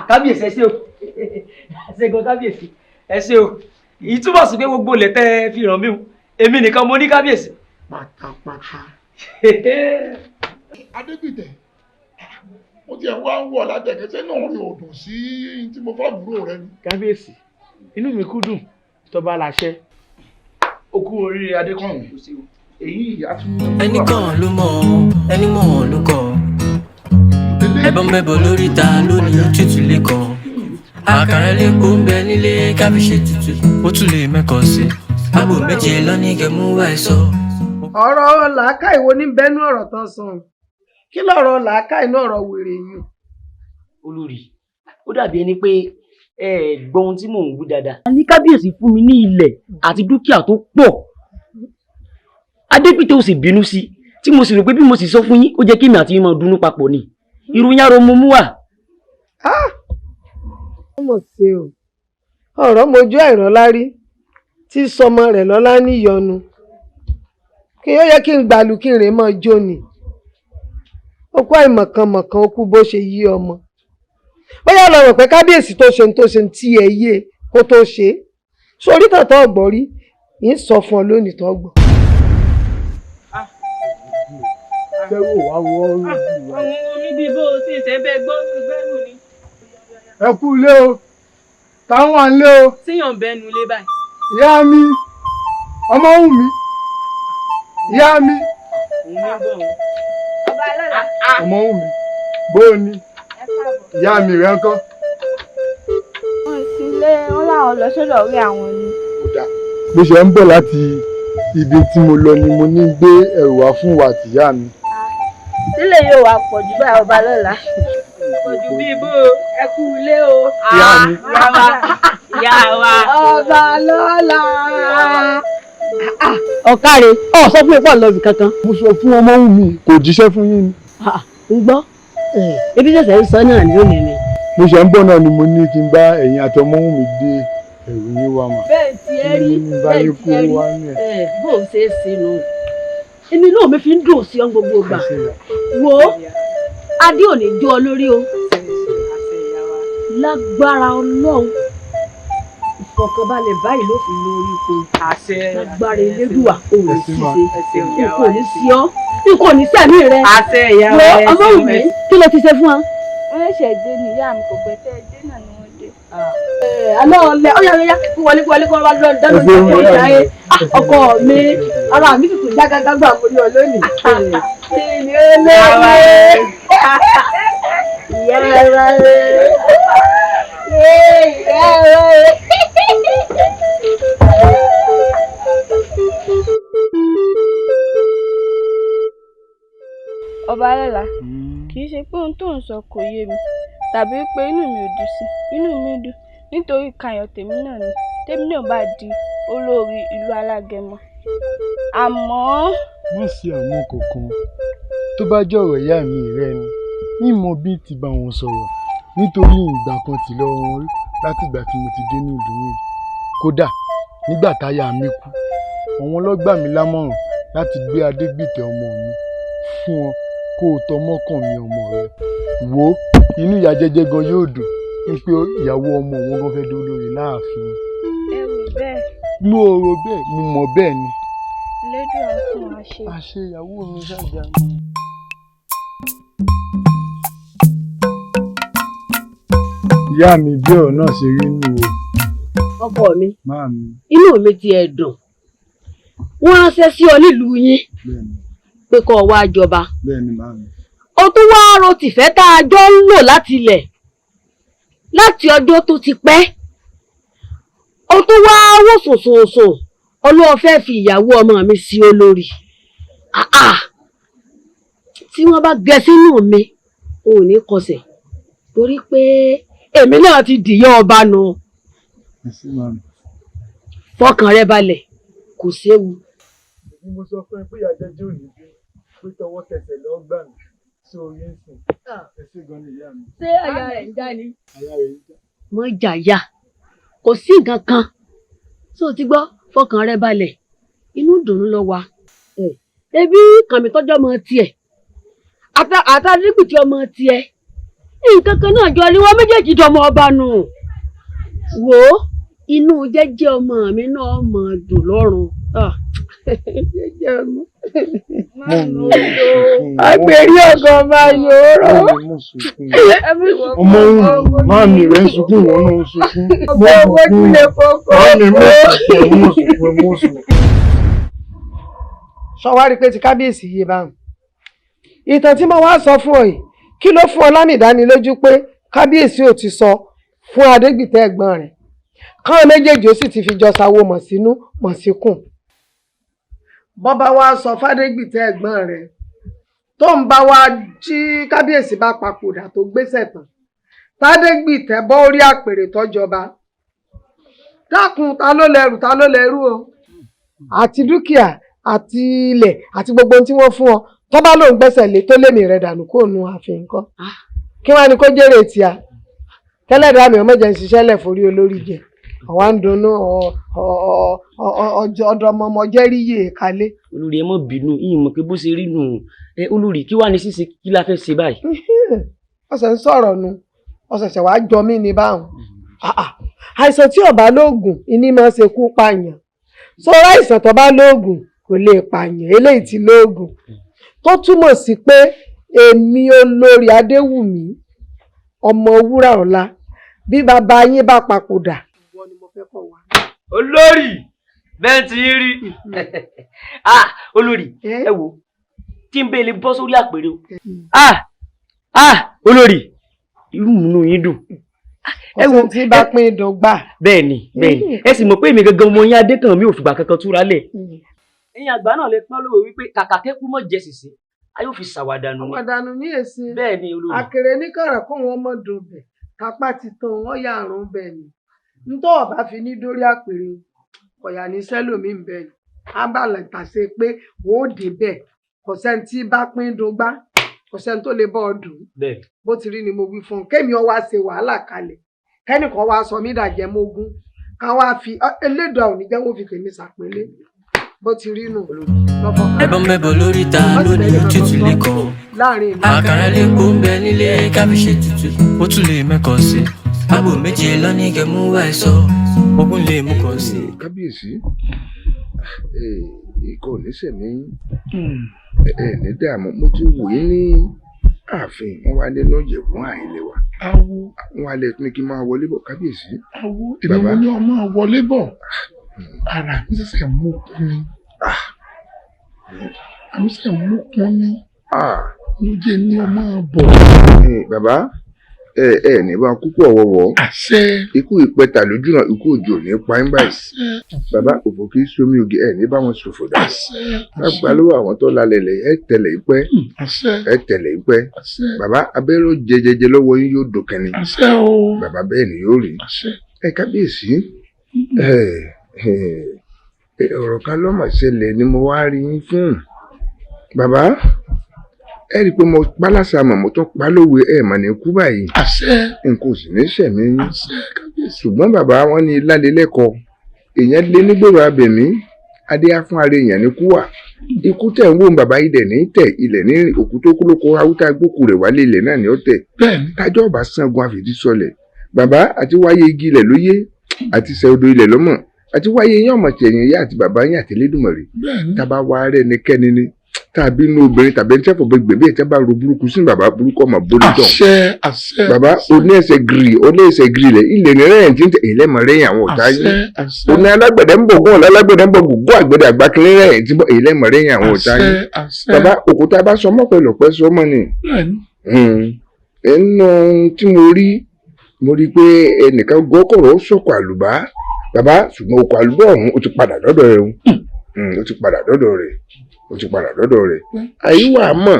Kábíyèsí ẹ ṣé o. Ẹ ṣé gan kábíyèsí. Ẹ ṣé o. Ìtúbọ̀ sí pé gbogbo ilẹ̀ tẹ́ fi ràn mí o. Èmi nìkan mo ní kábíyèsí. Pátápátá. Adégbìtẹ́, mo ti ẹ̀ wá ń wọ̀ látẹ̀kẹ́sẹ́ náà rí òdùn sí tí mo fàbúrò rẹ ni. Kábíyèsí, inú mi kú dùn tọba láṣẹ. Ó kú oríire Adékànmí. Èyí ìyá tún. ẹnìkan ló mọ̀ ẹni mọ̀ wọ́n ló kọ́ ẹbọn mẹ́bọ̀ lórí ta lónìí ó tútù lé kan àkàrà lẹ́kọ̀ọ́ ń bẹ nílé kábíyèsí tútù ó tún lè mẹ́kọ̀ọ́ sí àgbò méje lọ́ní kẹ́mú wá ẹ̀ sọ. ọ̀rọ̀ làákàyè wo ní bẹ́nu ọ̀rọ̀ tán sàn kí lọ̀rọ̀ làákàyè náà ọ̀rọ̀ wèrè yìí. Olórí, ó dàbí ẹni pé ẹ gbọ́ ohun tí mò ń wí dáadáa. A ní kábíyèsí fún mi ní ilẹ̀ àti dúkìá tó pọ̀. Adégbìtẹ́ ò sì bínú sí tí mo sì rò pé bí mo sì sọ fún yín ó jẹ́ kí èmi àti yín máa dunnú papọ̀ ni. Ìròyìn arọ mo mú wá. ó mọ̀ sí o ọ̀rọ̀ mojú àìrọ́lárí tí sọmọ rẹ̀ lọ́lá níyọnu kí ó yẹ kí n gbàlù kí n rè mọ́ jó ni ó kú àìmọ̀kànmọ̀kàn ó kú bó ṣe yí ọmọ bóyá lọ rò pé kábíyèsí tó ṣe tí ẹ yé kó tó ṣe é sórí tọ̀tọ̀ ọ̀gbọ́n rí yín sọ fún ọ lónìí tó gbọ́. Bẹ́rù wá wọ ọ́rùn. Àwọn oníbí bó o sì ṣe bẹ́ẹ̀ gbọ́ gbẹ́rù ni. Ẹ kú ilé o, táwọn wà nílé o. Tíyàn bẹnu lé báyìí. Ìyá mi, ọmọ wù mí. Ìyá mi. Ọmọ wù mí. Bóò ni? Ìyá mi rẹ̀ ńkọ́? Wọ́n sì lé wọn láwọn lọ sọ́dọ̀ orí àwọn ni. Bó ṣe ń bọ̀ láti ibi tí mo lọ ni mo ní gbé ẹrù wá fún wa tìyá mi. sílẹ̀ yóò wá pọ̀ jù báyìí ọba lọ́la. pọ̀ jù bí ibò ẹ kú ilé o. ìyá wa ọba lọ́la. ọ̀kàrẹ̀ ọ̀ sọ fún ipò lọ́ọ̀bì kankan. mo sọ fún ọmọ òun mi kò jíṣẹ́ fún yín ni. ń gbọ́ ebi ṣẹ̀ṣẹ̀ ń sọ náà ní òní ni. mo ṣe ń bọ̀ náà ni mo ní kí n bá ẹ̀yin àti ọmọ òun mi gbé ẹrù yín wá mà. bẹ́ẹ̀ tí ẹ rí bẹ́ẹ̀ tí ẹ rí bó ń ṣe é sínú èmi náà mi fi ń dùn sí ọ gbogbo ìgbà wo adé ò ní jó ọ lórí o lágbára Ọlọ́run ìfọ̀kànbalẹ̀ báyìí ló fi lórí ipò lágbára Elédùà ò ní ṣíṣe nǹkan ò ní sí ọ nǹkan ò ní sẹ́mi rẹ wo ọmọ òní kí ló ti ṣe fún ọ. wọ́n ṣẹ̀ dé ní ìyá mi kò pẹ́ tẹ́ ẹ dé náà ni wọ́n dé. àlọ́ ọ̀lẹ́ ó yá wọlé kó wá lọ dáná sí ọkọ̀ ìyá yẹn ọkọ mi ara mi tuntun jágágá gbà mo ní ọ lónìí. kí ni ó lé wá ìyá ara rẹ ìyá ara rẹ. ọba lọ́la kì í ṣe pé ohun tó ń sọ kò yé mi tàbí pé inú mi ò dùn sí inú mi dùn nítorí kàyọ̀ tèmi náà ni tèmi náà bá di olórí ìlú Alágẹmọ àmọ́. má ṣe àmọ́ kankan tó bá jẹ́ ọ̀rọ̀ ìyá mi rẹ ni mímọ bí ti bá wọn sọ̀rọ̀ nítorí ìgbà kan tì lọ́wọ́ wọn rí láti ìgbà tí mo ti dé ní ìlú yìí kódà nígbà táyà mi kú àwọn ló gbà mí lámọ̀ràn láti gbé Adégbìtẹ́ ọmọ mi fún ọ kó o tọmọkàn mi ọmọ rẹ wo inú ìyá jẹ́jẹ́ gan yóò dùn ní pé ìyàwó ọmọ wọn gan fẹ́ dolórí láàfin. ẹ rò bẹ́ẹ̀. mo rò bẹ́ẹ̀ mo mọ̀ bẹ́ẹ̀ ni. lẹ́dùn ọ̀sán àṣẹ. àṣẹ ìyàwó mi ṣáàjà mi. ìyá mi bí ọ̀rọ̀ náà ṣe rí nù o. ọkọ mi máa mi. inú mi ti ẹ̀ dùn wọ́n ránṣẹ́ sí ọ nílùú yín pé kó o wá jọba. bẹ́ẹ̀ni máa mi. o tún wá ro tìfẹ́ tá a jọ ń lò láti ilẹ̀ láti ọjọ́ tó ti pẹ́ o tún wá wò sòsòsò Olúwa fẹ́ fi ìyàwó ọmọ mi sí olórí tí wọ́n bá gẹ sínú mi ò ní kọsẹ̀ torí pé èmi náà ti dìyẹ ọba nù. fọkàn rẹ balẹ̀ kò séwu. mo sọ fún ẹ pé ìyá jẹ́jẹ́ ò ní bí pé tọwọ́ tẹsẹ̀ lọ gbà mí sí orí ń sìn ẹsẹ̀ gan ni ìyá mi. ṣé aya rẹ̀ ń já ni. aya rẹ̀ ń já. mo jàyà kò sí nǹkan kan tó ti gbọ́ fọkàn rẹ balẹ̀ inú dùnú lọ wà. ebi kàmí tọ́jọ́ ọmọ tiẹ̀ àtàdégbìtì ọmọ tiẹ̀ nǹkan kan náà jọ ni wọ́n méjèèjì dọmọ ọba nù. wò ó inú jẹ́jẹ́ ọmọ mi náà mọ̀ dùn lọ́rùn. jẹ́jẹ́ ọmọ. agbèrè ọgọ máa yòóró. ọmọ òun máa mi rẹ̀ ń sunkún ìwọ náà ń sunkún. ọgbẹ́ owó nílé kókó. máa mi mú sunkún. sọwárí pé ti kábíyèsí yé báwọn. ìtàn tí mo wá sọ fún ọ yìí kí ló fún ọ lánìdánilójú pé kábíyèsí ò ti sọ fún Adégbìtẹ́ ẹ̀gbọ́n rẹ̀ káwọn méjèèjì ó sì ti fi jọ sáwó mọ̀ sínú mọ̀ síkùn. bọ́bá wa sọ f'Adégbìtẹ́ ẹ̀gbọ́n rẹ̀ tó ń bá wa tí kábíyèsí bá papòdà tó gbéṣẹ̀ tán t'Adégbìtẹ́ bọ́ orí àpèrè tọ́jọba dákun ta ló lẹ́rù o àti dúkìá àti ilẹ̀ àti gbogbo ohun tí wọ́n fún ọ tó bá lóun gbẹ́sẹ̀ lé tó lémi rẹ̀ dànù kó nu ààfin nǹkan kí wọ́n á ní kó jèrè tíya tẹ́lẹ̀dá mi ọmọ jẹ́ ń ṣiṣẹ́ lẹ̀ forí olórí jẹ àwa ń dunnú ọmọ jẹ́ríyè kalẹ̀. olórí ẹ mọ bínú yìí mọ pé bó ṣe rí nù olórí kí wàá ní ṣíṣe kí la fẹ́ ṣe báyìí. ọ̀sẹ̀ ń sọ̀rọ̀ nu ọ̀sẹ̀sẹ̀ wàá jọ mí ní báwọn àìsàn tí ò bá lóògùn ìní máa ṣe kú pààyàn sọ́ra àìsàn tó bá lóògùn kò lè pààyàn eléyìí ti lóògùn tó túmọ̀ sí pé èmi olórí Adéwùmí ọmọ Wúràọlá bí bàbá yín bá papòdà. ìwọ ni mo fẹ́ kọ̀ wá. olórí bẹ́ẹ̀ ti rí olórí ẹ wo tí n bẹ́ẹ̀ lè bọ́ sórí àpèrè o olórí irú múnú yín dùn. ẹ wo tí bá pín dọ́gba. bẹ́ẹ̀ni ẹ sì mọ̀ pé èmi gangan ọmọ yín Adékànmí ò fìgbà kankan túra lẹ̀ ẹ̀yin àgbà náà lè pọ́n lówó wípé kàkà kẹ́kú mọ̀ jẹ sìsì a yóò fi ṣàwàdànù ni. àwàdànù ní èsì. bẹ́ẹ̀ ni olórí. àkèrè ní kàrà kó wọn mọ dùn bẹ kápá ti tán wọn yà àrùn bẹ́ẹ̀ ni ntọ́ ọba fi ní dórí àpèrè kọ̀yà ní sẹ́lòmí bẹ́ẹ̀ ni ábàlẹ̀ tàṣe pé wọ́n ó dé bẹ́ẹ̀ kò sẹ́ni tí bá pín dùngbá kò sẹ́ni tó lè bọ́ ọ dùn. bó ti rí ni mo wí fún un kémi ọ wá ṣe wàhálà kalẹ̀ kẹ́nìkan wá sọ mí dàjẹ́ mógún ká wá fi elédò àwọn oníjẹ́ wọ́n fi tèmi ṣàpélé bó ti rí nù. ẹ̀bọ̀n mẹ́bọ̀ lórí ta lónìí òtútù lẹ́kọ̀ọ́ àkàrà lẹ́kọ̀ọ́ ń bẹ nílé káfíṣe tutù ó tún lè mẹ́kọ̀ọ́ sí àbò méje lọ́ní kẹ́mú wá ẹ̀ sọ ogún lè mú kọ́ sí. kábíyèsí ikọ̀ oníṣẹ̀mí ní dààmú mo ti wò yín ní ààfin wọn wá nínú ìyẹ̀wò àìlè wa wọn wá lẹ ní kí n máa wọlé bọ̀ kábíyèsí. èmi mo ní ọmọ wọlé bọ̀ ara mi ṣẹ̀ṣẹ̀ mú kún ni àmì ṣẹ̀ṣẹ̀ mú kún ni ló jẹ́ ní ọmọ bọ̀. bàbá ní bá kúkú ọ̀wọ̀wọ̀ ikú ìpẹta lójú náà ikú òjò ní pa ń báyìí bàbá òfò kì í sómi oge ní bá wọn ṣòfò dà lágbá lọ́wọ́ àwọn tó lálẹ́ lẹ̀ tẹ̀lé ìpẹ́ bàbá abẹ́rẹ́ jẹjẹjẹ lọ́wọ́ yín yóò dòkẹ́ ni bàbá bẹ́ẹ̀ ni yóò rí kábíyèsí ọ̀rọ̀ kan lọ́mọ ṣẹlẹ̀ ni mo wá rí yín fún bàbá ẹ rí i pé mo pa lásàmọ̀ mo tún pa lówe ẹ̀ mà ní kú báyìí nǹkan ò sì ní sẹ̀mí yín ṣùgbọ́n bàbá wọn ní lálẹ́lẹ́kọ̀ọ́ èèyàn lé nígboro abẹ̀mí adé á fún ara èèyàn ní kú wà ikú tẹ̀ ń wò ń bàbá ilẹ̀ ní tẹ̀ ilẹ̀ ní òkú tó kú lóko haútá gbókù rẹ̀ wálé ilẹ̀ náà ní ọ̀tẹ̀ tájọ́ ọba sangun àfìdí sọlẹ̀ bàbá àti wáyé igi ilẹ̀ lóyè àti sẹ odò ilẹ̀ lọ́mọ̀ àti wáyé yín ọmọ tẹ̀yìn yá àti bàbá yín àti Elédùmarè tábà wá rẹ̀ ní kẹ́ni ní tàbí inú obìnrin tàbí ẹni tí wọ́n fọ gbẹ̀gbẹ̀ tí wọ́n bá ro burúkú sínú bàbá burúkú ọmọ bólítọ̀. àṣẹ bàbá oní ẹsẹ̀ gírì lẹ̀ ilẹ̀ ní rẹ̀ tí ń tẹ̀ ilẹ̀ mọ̀ rẹ̀yìn àwọn ọ̀tá yín oní alágbẹ̀dẹ ń bọ̀ gún alágbẹ̀dẹ ń bọ̀ gún àgbẹ̀dẹ àgbákínlẹ̀ rẹ̀ tí ilẹ̀ mọ̀ rẹ̀yìn àwọn ọ̀tá yín bàbá òkúta bá sọmọ pẹ̀lọpẹ̀ sọmọ ni. ẹnu tí mo rí pé ẹnìkan gọ́kọ̀rọ̀ sọ̀kọ̀ àlùbá bàbá ṣùgbọ́n okò àlùbá ọ̀hún ó ti padà dọ́dọ̀ rẹ̀ ó ti padà dọ́dọ̀ rẹ̀ àyíwá mọ̀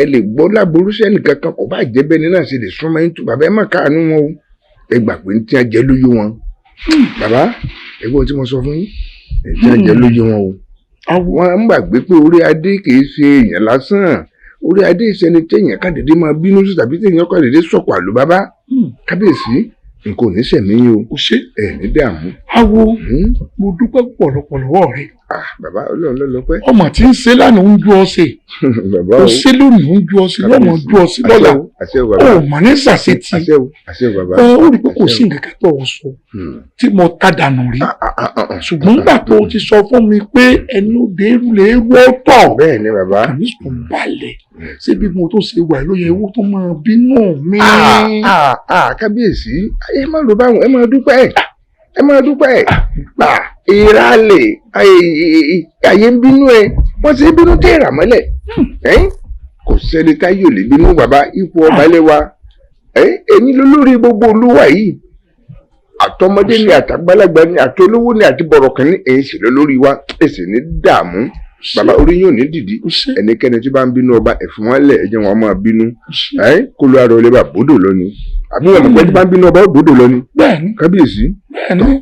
ẹ lè gbọ́ láború sẹ́ni kankan kò bá jẹ́ bẹ́ni náà ṣe lè súnmọ́ yín tó bàbá ẹ má káàánú wọn o ẹ gbà pé tí wọ́n jẹ́ lóyún wọn bàbá ẹgbọ́n tí mo sọ fún yín tí wọ́n jẹ́ lóyún wọn o wọ́n ń gbàgbé pé orí adé kìí ṣe èèyàn lásán orí adé ìṣẹ́ni téèyàn kàdédé máa bínú sí tàbí téèyàn kàdédé sọ̀kọ̀ àlù bàbá kábíyèsí nǹkan ò ní sẹ̀mí yín o ní dààmú. awo mo dúpẹ́ pọ̀lọpọ̀ lọ́wọ́ rẹ. bàbá Ọlọ́run ló lọ́pẹ́. ọmọ tí ń ṣe lánàá ń ju ọsẹ. ó ṣe lónìí ń ju ọsẹ lọ́mọ ju ọsẹ lọ́la. ó mà ní sàṣetì. ó rí pé kò sí nǹkan kan tó o sọ tí mo ta dànù rí. ṣùgbọ́n nígbà tó o ti sọ fún mi pé ẹnu dèrú lè wọ́ tọ̀. bẹ́ẹ̀ ni bàbá. àmì sùn balẹ̀ ṣé bí mo tó ṣe wà ló yẹ owó tó máa bínú mi. kábíyèsí ẹ má lọ báwọn ẹ máa dúpẹ́ gbà ìràlẹ̀ àyè ń bínú ẹ wọ́n ti bínú tẹ́ ìrà mọ́lẹ̀ kò sẹ́ni táyé ò lè bínú bàbá ipò ọba ilé wa èmi lólórí gbogbo olúwa yìí àtọmọdé ni àtàgbàlagbà ni àtolówó ni àti bọ̀rọ̀kàn ní èyí sì lólórí wa èsì ní dààmú bàbá orí yóò ní dìdí ẹnikẹ́ni tí bá ń bínú ọba ẹ̀fún wọn lẹ̀ ẹ̀jẹ̀ wọn máa bínú kó ló ara olè bá bòdò lọ ni àbí wọn mọ̀ pé tí bá ń bínú ọba ó bòdò lọ ni kábíyèsí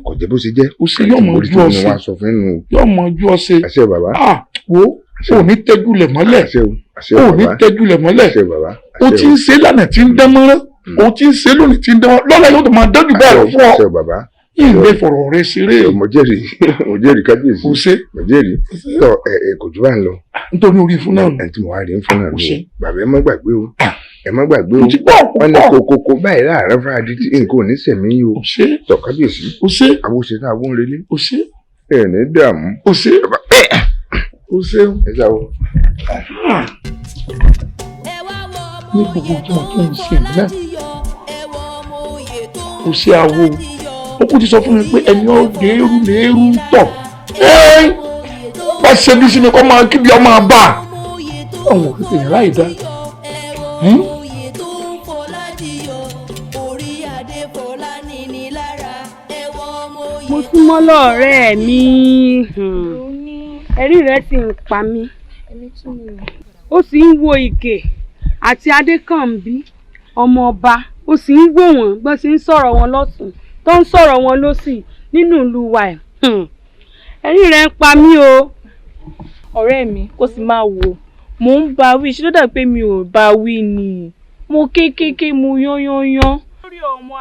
kò jẹ́ bó ṣe jẹ́ yóò mọ ojú ọsẹ yóò mọ ojú ọsẹ àṣẹ bàbá wo ò ní tẹ́júlẹ̀ mọ́lẹ̀ ò ní tẹ́júlẹ̀ mọ́lẹ̀ o ti ń ṣe lánàá tí ń dán mọ́rán o ti ń ṣe lónìí tí ń dán mọ́rán lọ́la yóò tó máa dánjú bẹ́ẹ̀ fún ọ ilé fọ̀rọ̀ rẹ ṣeré. mo jẹ́rìí kábíyèsí mo jẹ́rìí tọ kò jù bá ń lọ. nítorí orí fún náà. ẹni tí mo wá rí fún náà lọ bàbá ẹ má gbàgbé o wọn ní kókókó báyìí láàárọ̀ fún adití nǹkan ò ní sẹ̀mí yìí o tọ kábíyèsí àwòṣe náà àwọn relé ẹ ní dààmú. ẹ sáwọ. ní gbogbo tí wọn tún ń ṣe náà kò sí àwo ó kú ti sọ fún mi pé ẹni ó léèrú ń tọ̀ bá ṣe bí sí ni kó máa kíbi ọmọ bá àwọn òkúta yẹn láì dá. mo tún mọ́ lọ́ọ̀rẹ́ mi ẹ̀rín rẹ̀ sì ń pa mí. Èmi tún ni. Ó sì ń wo Ìgè àti Adékànbí ọmọ ọba. Ó sì ń wò wọ́n bó sì ń sọ̀rọ̀ wọn lọ́tùn tó ń sọ̀rọ̀ wọn lósì nínú ìlú wa ẹ̀. Ẹ̀rín rẹ̀ ń pa mí o. Ọ̀rẹ́ mi kó sì máa wò mò ń bá wí ṣé ló dà pé mi ò bá wí ni mo kéékèèké mo yányányán. lórí ọmọ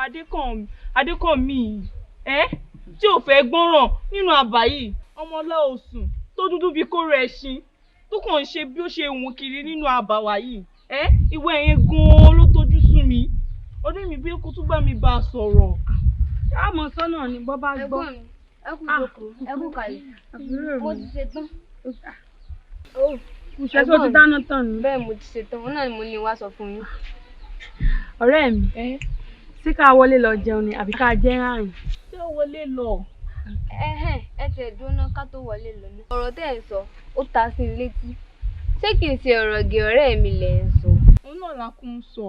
Adékànmí tí ò fẹ́ gbọ́ràn nínú àbá yìí ọmọ Láòsùn tó dúdú bíi kóró ẹṣin tó kàn ń ṣe bí ó ṣe wù kiri nínú àbá wa yìí ìwé ẹ̀yẹn gan-an ló tójú sú mi ọdún mi bí kó tún bá mi bá a sọ̀rọ̀. àmọ́ sọ́nà ni bọ́ bá gbọ́. ẹ kú jókòó ẹ kú kàlẹ̀ mo ti ṣe tán. Ṣé tó ti dáná tán ni? Bẹ́ẹ̀ mo ti ṣe tán òun náà ni mo ní wá sọ fún yín. Ọ̀rẹ́ mi ṣé ká wọlé lọ jẹun ni àbí ká jẹ́ ráàyìn? Ṣé ó wọlé lọ? Ẹ tẹ̀ dúró ká tó wọlé lọ ní. Ọ̀rọ̀ tẹ́ ẹ̀ ń sọ ó ta sí i létí. Ṣé kì í ṣe ọ̀rọ̀ gé ọ̀rẹ́ mi lẹ̀ ń sọ? Òun náà la kún sọ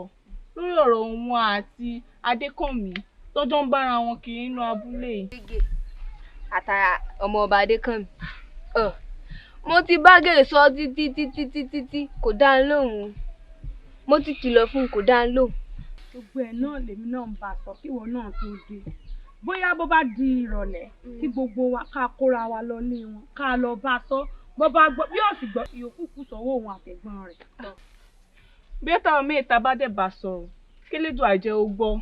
lórí ọ̀rọ̀ òun àti Adékànmí tọ́jọ́ ń bára wọn kiri nínú abúlé yìí. Àtàrà ọmọ ọba Adékànmí. Mo ti bá Gèrè sọ títí kò dá lóhùn. Mo ti kìlọ̀ fún kò dá lóhùn. Gbogbo ẹ̀ náà lèmi náà ń bá a sọ kí ìwọ náà tó dé. Bóyá bó bá di ìrọ̀lẹ́ kí gbogbo wa ká kóra wa lọ lé wọn ká lọ bá a sọ bó bá gbọ́ bí òsì gbọ́ ìyókù kù sọ́wọ́ òun àtẹ̀gbọ́n rẹ̀. Bí ó táwọn mẹ́ta bá dẹ̀ bá sọ̀rọ̀ kí lédùn àjẹ́ ó gbọ́.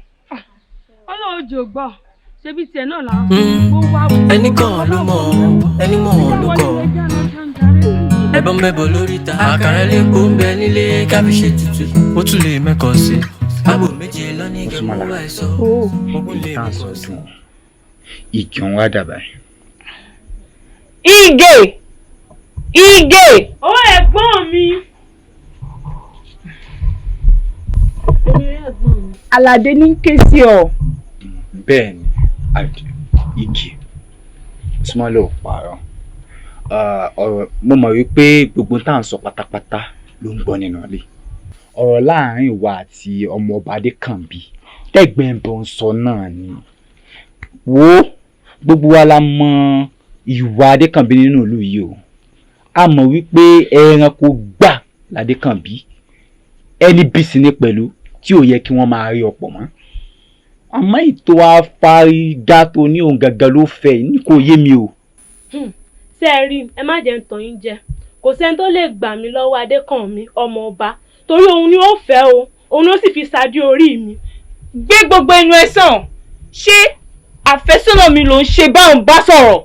Ọlọ́run jò gbọ́ ṣebí tiẹ̀ náà là ń gbó wá wò. ẹnì kan ló mọ̀ ẹni mọ̀ ló kọ̀ ẹbọn mẹ́bọ̀ lórí ta àkàrà lẹ́kọ̀ọ́ ń bẹ nílé káfíṣe tutù ó tún lè mẹ́kọ̀ọ́ sí àbò méje lọ́ní kẹ́mú wá ẹ̀sọ́ ogun lè mẹ́kọ̀ọ́ sí. Ìgè ń wá dàbà. Ìgè ó ẹ̀gbọ́n mi. Aládé ní ké sí ọ. Bẹ́ẹ̀ ni Ìgè súnmọ́ ló parọ́ ọ̀rọ̀ mo mọ̀ wípé gbogbo tá à ń sọ pátápátá ló ń gbọ́ nínú ilé ọ̀rọ̀ láàrin ìwà àti ọmọ ọba Adékànbí tẹ́gbẹ́ ń bọ̀ ń sọ náà ni wo gbogbo wa la mọ ìwà Adékànbí nínú ìlú yìí o a mọ̀ wípé ẹranko gbà l'Adékànbí ẹni bí sí ní pẹ̀lú tí ò yẹ kí wọ́n máa rí ọ̀pọ̀ mọ́ àmọ́ ètò afárígá tó ní òun gangan ló fẹ́ ní kò yé mi o. Ṣé ẹ rí ẹ má jẹ́ ń tàn yín jẹ kò sẹ́ni tó lè gbà mí lọ́wọ́ Adékànmí ọmọ ọba torí òun ni ó fẹ́ o òun ló sì fi ṣáájú orí mi. Gbé gbogbo ẹnu ẹ sàn ṣé àfẹ́sọ́nà mi ló ń ṣe báwọn bá sọ̀rọ̀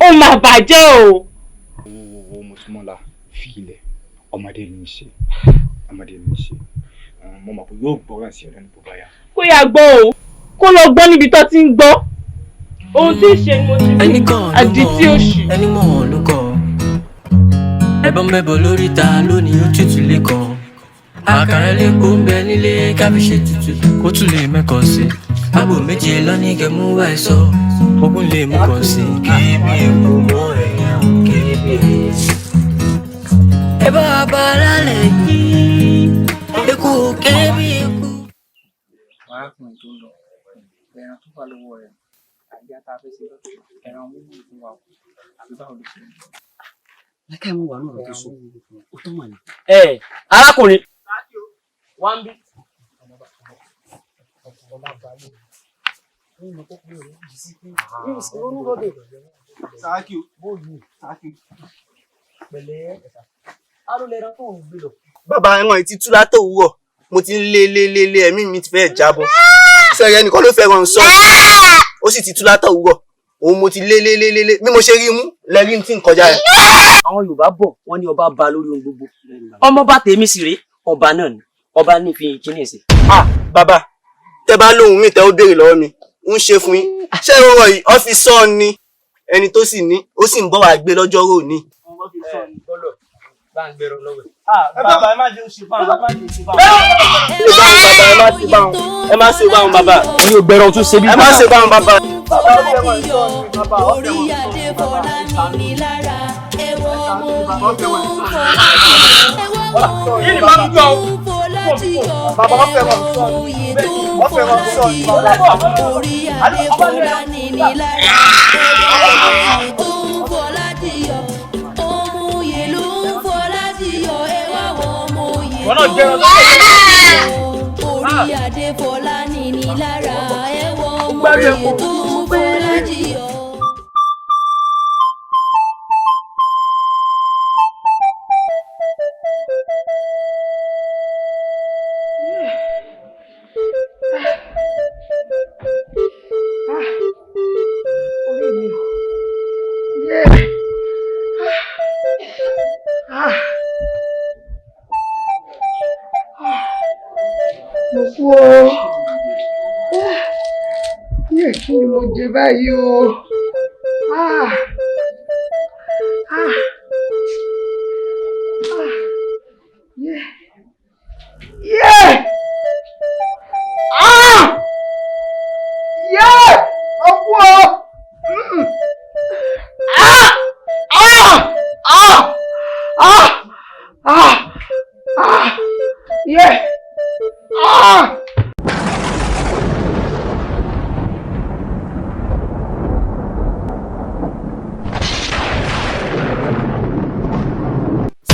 ó máa bàjẹ́ o. owó Mọ́túnmọ́lá fi ilẹ̀ ọmọdé ní í ṣe mo mọ̀ pé yóò gbọ́ràn sí ọ̀rẹ́ ní bó bá yá. Kó yá gbọ́ o kó lọ gbọ́ níbi tó ti ń gbọ́ ohun tí ń ṣe ni mo ti rí àdìtí òṣì. ẹni mọ̀ ló kọ̀ ẹbọn mẹ́bọ̀ lórí ta lónìí ó tútù lè kàn àkàrà lẹ́kọ̀ọ́ ń bẹ nílé káfíṣe tutù ó tún lè mẹ́kọ̀ọ́ sí àbò méje lọ́ní kẹ́mú wá ẹ̀sọ́ ogun lè mú kọ̀ sí kébí èkó mọ́ ẹ̀yà kébí ẹ bá a bá lálẹ́ yìí èkó kébí èkó. arákùnrin tó ń lọ ẹran tó wà lọ́wọ́ rẹ̀ àbí ata fẹ́ ṣe lọ́tọ̀ ẹran mímú fún wa àbí báwo ló ṣe ń bọ̀. lẹ́kẹ́ mú wà náà tó sọ ó tó mọ̀ ní. Arákùnrin wá ń bí. Bàbá ẹran yìí ti tú látòwúrọ̀ mo ti ń lé ẹ̀mí mi ti fẹ́ jábọ́ sẹ́yìn ẹnìkan ló fẹ́ràn sọ ó sì ti tú látòwúrọ̀ òun mo ti lé bí mo ṣe rí mú lẹ́rí tí ń kọjá rẹ̀. Àwọn Yorùbá bọ̀ wọ́n ní ọba ba lórí ohun gbogbo ọmọ bá tèmi sì rèé ọba náà ni ọba ní fi kíní sí. Bàbá tẹ bá lóhùn mi tẹ ó béèrè lọ́wọ́ mi ń ṣe fún yín ṣé ìrọ̀rọ̀ yìí ọ́fíìsọ́ ni ẹni tó sì ní ó sì ń bọ̀ wá gbé lọ́jọ́ rò ní. bá ń gbẹrọ lọ́wọ́ bàbá ẹ má jẹ́ oṣù báwọn bàbá ẹ má ṣe báwọn bàbá mi ò gbẹrọ tún ṣe bí. ẹ má ṣe báwọn bàbá. orí adé fọlá ní lára ẹwọ ọmọ yìí ni máa ń gbọ́ bàbá wọn fẹ́ràn sọ wọn fẹ́ràn sọ orí adé fọlá ní lára ẹwọ ọmọ tó ń fọlá dìyọ. wọn náà jẹ́ ọ̀rọ̀ orí adé fọlá nìní lára ẹ̀wọ̀n ọmọdé tó fọlá jiyọ̀. Mo kú o. Kí ni mo jẹ báyìí o?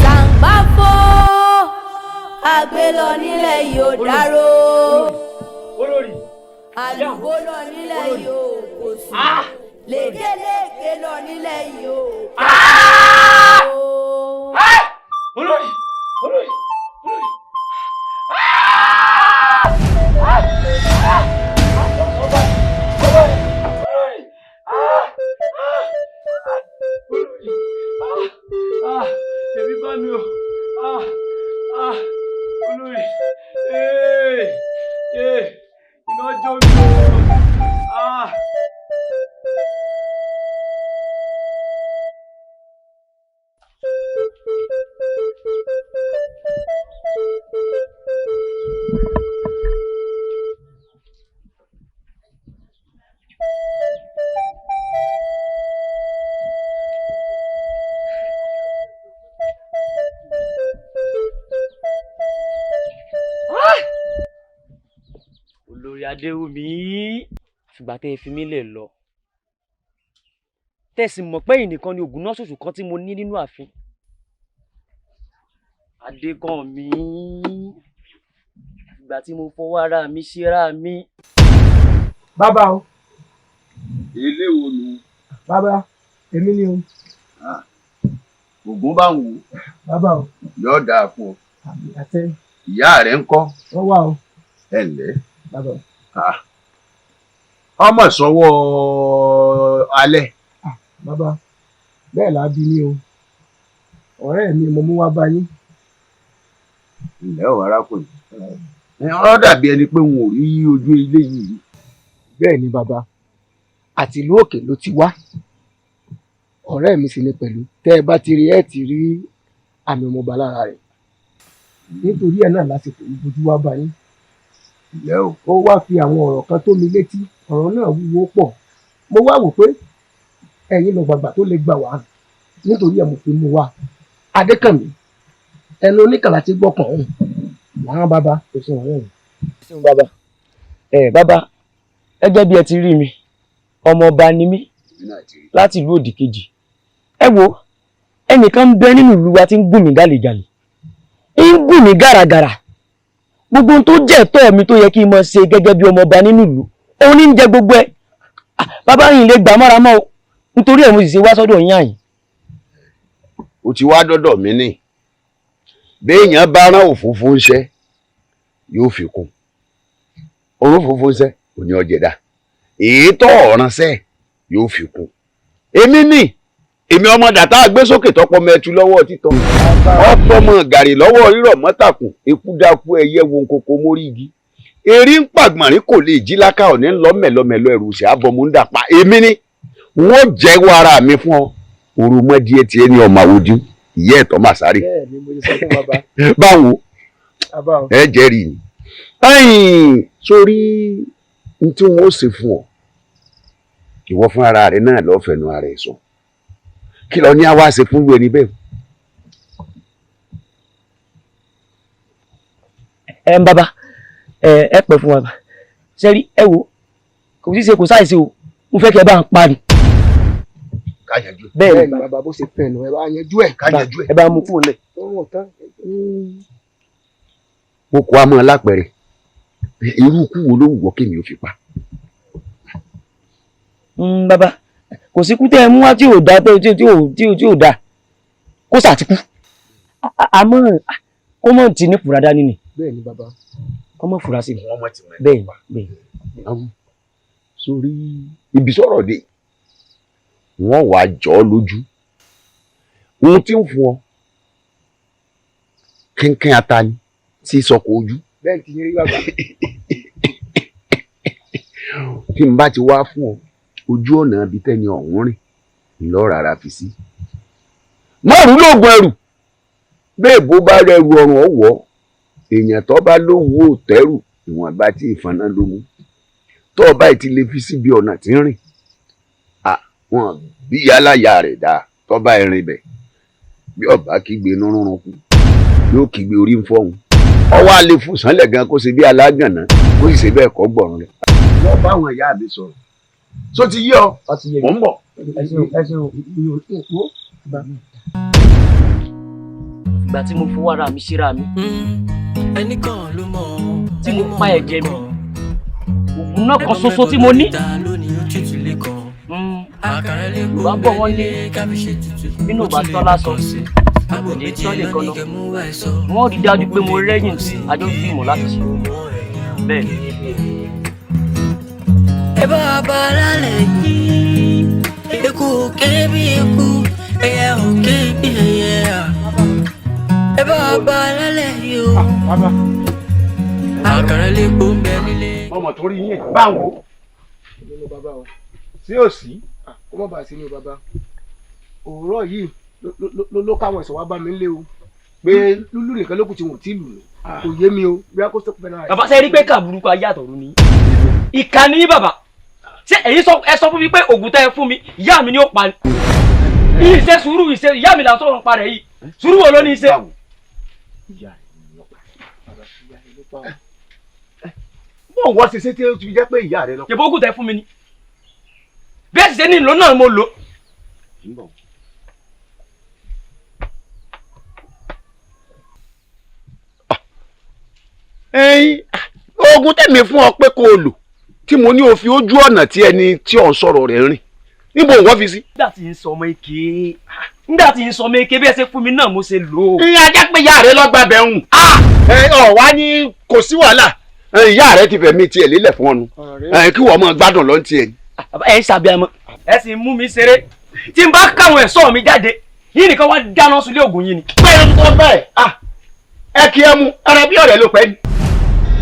Sàǹgbáfó àgbẹ̀ lọ nílẹ̀ yìí ò dárò. Àlùbó lọ nílẹ̀ yìí ò kò sí. Lékeleke lọ nílẹ̀ yìí ò. olórí. Èmi bá mi o. Olórí. Iná jó mi o. Olórí Adéwùmí, ṣùgbọ́n tẹ́ ẹ fi mí lẹ̀ lọ. Tẹ̀sí mọ̀ pé ìnìkan ni ògùn náà ṣoṣù kan tí mo ní nínú ààfin. Adékànmí, ìgbà tí mo fọwọ́ ara mi ṣera mi. Bàbá o. Ilé wo nu? Bàbá, èmi ni o. Ògún bá wù ú. Bàbá o. Yóò dáa fún ọ. Àtẹ. Ìyá rẹ̀ ń kọ́. Wọ́n wà o. Ẹ ǹlẹ́. Bàbá o. Ọmọ ìsọwọ́ alẹ́. Bàbá, bẹ́ẹ̀ la bí ní o. Ọ̀rẹ́ mi mo mú wá bá yín. Ǹlẹ́ ò arákùnrin. Ọ̀rọ̀ dàbí ẹni pé wọn ò rí ojú ilé yìí. Bẹ́ẹ̀ ni bàbá, àti ìlú òkè ló ti wá. Ọ̀rẹ́ mi sì ni pẹ̀lú. Tẹ́ ẹ bá ti rí ẹ ti rí àmì ọmọọba lára rẹ̀. Nítorí ẹ̀ náà lásìkò ìbojú wá bá yín. Ǹlẹ́ o. Ó wá fi àwọn ọ̀rọ̀ kan tó mi létí. Ọ̀rọ̀ náà wúwo pọ̀. Mo wá wò pé ẹ̀yin lọ gbàgbà tó lè gbà wá. Nítorí ẹ̀ mo fi mú wá. Adékànmí, ẹnu oníkàlà ti gbọ́kàn ọ̀hún. Wọ́n bàbá kò sí ọ̀rẹ́ rẹ̀. Ṣé bàbá? Bàbá, gẹ́gẹ́ bí ẹ ti rí mi, ọmọọba ni mí láti ìlú òdì kejì. Ẹ wo, ẹnìkan ń bẹ nínú ìlú wa tí ń gùn mí gàlégàlé. Ń gùn mí gàràgàrà. Gbogbo ohun tó jẹ́ ẹ̀tọ́ mi tó yẹ kí n máa ṣe gẹ́gẹ́ bí ọmọọba nínú ìlú, òun ní ń jẹ gbogbo ẹ̀. Bàbá yìí lè gbà mọ́ra mọ́ o, nítorí ẹ̀ mo sì ṣe wá sọ́dọ̀ yín àyìn. O ti wá dọ́dọ̀ mi ní. Béèyàn bá rán òfófó ńṣẹ́, yóò fi kún. Òfófó ńṣẹ́ kò ní ọjẹ̀dá. Èyí tó ọ̀ránṣẹ́ yóò fi kún. Èmi ní. Èmi ọmọ dàtà gbé sókè tọpọ mẹtu lọ́wọ́ títọ́. Ọpọmọ gàrí lọ́wọ́ rírọ̀ mọ́tàkùn, eku dákú ẹyẹ wo nkoko mórí igi. Erí ń pàgbọ̀nrín kò lè jí láká òní ńlọ mẹ̀lọmẹ̀lọ ẹ̀rù ṣe àbọ̀mú ń dàpá. Èmi ni wọ́n jẹ́wọ́ ara mi fún ọ. Òròmọdìẹ tiẹ̀ ní ọmọ àwòdì ìyá ẹ̀tọ́ màsárì. Báwo ẹ jẹ́rìí ni. Sórí n tí wọ́n ó ṣe fún ọ. Ìwọ fún ara rẹ náà lọ́ọ́ fẹnu ara ẹ̀ sọ. Kí lọ ní a wá ṣe fún ìwé ni bẹ́ẹ̀. Bàbá, ẹ pẹ́ fún wa. Sẹ́rí, ẹ wo, kò sí ṣe kò sáìsí o, mo fẹ́ kí ẹ bá ń parí. Ká yanjú ẹ̀. Bẹ́ẹ̀ ni bàbá bó ṣe fẹ́ nu ẹ bá yanjú ẹ̀. Ká yanjú ẹ̀. Ẹ bá mú fún un lẹ̀. mo kọ́ amọ̀ lápẹ̀rẹ̀ irú ikú wo ló wù ọ́ kémi ò fi pa. Bàbá kò sí kú tẹ́ ẹ mú wá tí ò dá tí ò dá kó sàtìkú àmọ́ kó mọ̀ tí ní fura dání ni. bẹ́ẹ̀ ni bàbá. kó mọ̀ fura sí ni. bẹ́ẹ̀ sórí ibi sọ̀rọ̀ dé wọ́n wàá jọ ọ́ lójú ohun tí ń fún ọ kínkín ata ni tí sọkò ojú. bẹ́ẹ̀ ti rí bàbá. tí n bá ti wá fún ọ ojú ọ̀nà ibi tẹ́ni ọ̀hún rìn ńlọ rárá fi sí. márùn lóògùn ẹrù bẹ́ẹ̀ bó bá rẹrù ọrùn ọ̀wọ́ èèyàn tó bá lówó òtẹ́rù ìwọ̀nba tí ìfọ̀nà ló mú tó o báyìí ti lè fi síbi ọ̀nà tí ń rìn wọn bí yálàyà rẹ̀ dá tó bá ẹ̀rìn bẹ̀ bí ọba kígbe nírúurú kú yóò kígbe orí ń fọ́hùn ọwọ́ alẹ́ fún sánlẹ̀ gan kó ṣe bí alágànná kó sì ṣe bẹ́ẹ̀ kọ́ gbọ̀rún rẹ̀. wọ́n bá àwọn ìyá mi sọ̀rọ̀ tó ti yé ọ mò ń bọ̀. ìgbà tí mo fọwọ́ ara mi síra mi ẹnìkan ló mọ̀ tí mo pa ẹ̀jẹ̀ mi ògùn náà kan ṣoṣo tí mo ní. bá bọ̀ wọ́n ní nínú ìbá tán lásán èdè tí wọ́n lè kọ́ lọ wọ́n rí dájú pé mo rẹ́yìn tí àjọ gbìmọ̀ láti ṣe bẹ́ẹ̀ ni. ẹ bá a bá a lálẹ́ yìí eku òkè bí eku ẹyẹ òkè bí ẹyẹ ẹ bá a bá a lálẹ́ yìí o. àkàrà lè kó ń bẹ nílé. ọmọ tó rí yín báwo. nínú bàbá o. sí ò sí. kó má bàa sí ní bàbá. òwúrọ̀ yìí ló káwọn ẹ̀sọ́ wá bá mi lé o. pé lúlú nìkan ló kù tí wọn ò tí lù mí. kò yé mi o bí a kò sọ́kùnrin náà. bàbá sẹ́yìn rí pé ká burúkú ayé àtọ̀run ni. ìkà ni bàbá ṣé èyí ẹ sọ fún mi pé ògùn tẹ́ ẹ fún mi ìyá mi ni ó pa ni. ìṣe sùúrù ìṣe ìyá mi là ń sọ̀rọ̀ parẹ́ yìí sùúrù wo ló ní í ṣe. bó wọ́n ṣe ṣe tí ó ti jẹ́ pé ìyá rẹ lọ. ṣèbó ògùn tẹ́ fún mi ni bẹ́ẹ̀ sì ṣe ní ìlú náà mo lò. oògùn tẹ̀mí fún ọ pé kó o lò tí mo ní o fi ojú ọ̀nà tí ẹni tí ò ń sọ̀rọ̀ rẹ̀ rìn níbo wọ́n fi sí. nígbà tí ń sọ ọmọ eke bí ẹ ṣe fún mi náà mo ṣe lò ó. ìyá ajá pé ìyá rẹ lọ́gbà bẹ̀rùn. ọ̀ wá ní kò sí wàhálà ìyá rẹ ti fẹ̀mí tiẹ̀ lélẹ̀ fún ọnu kí wọ́n mọ gbádùn lọ́n tiẹ̀. ẹ ń ṣàbíamọ ẹ sì ń mú mi ṣeré tí n bá káwọn ẹ̀ṣọ́ mi jáde yìí nìkan wá dáná sunlé ògùn yìí ni. bẹ́ẹ̀ ń tọ́ bẹ́ẹ̀ ẹ kí ẹ mú ara bí ọ̀rẹ́ ló pẹ́ ni.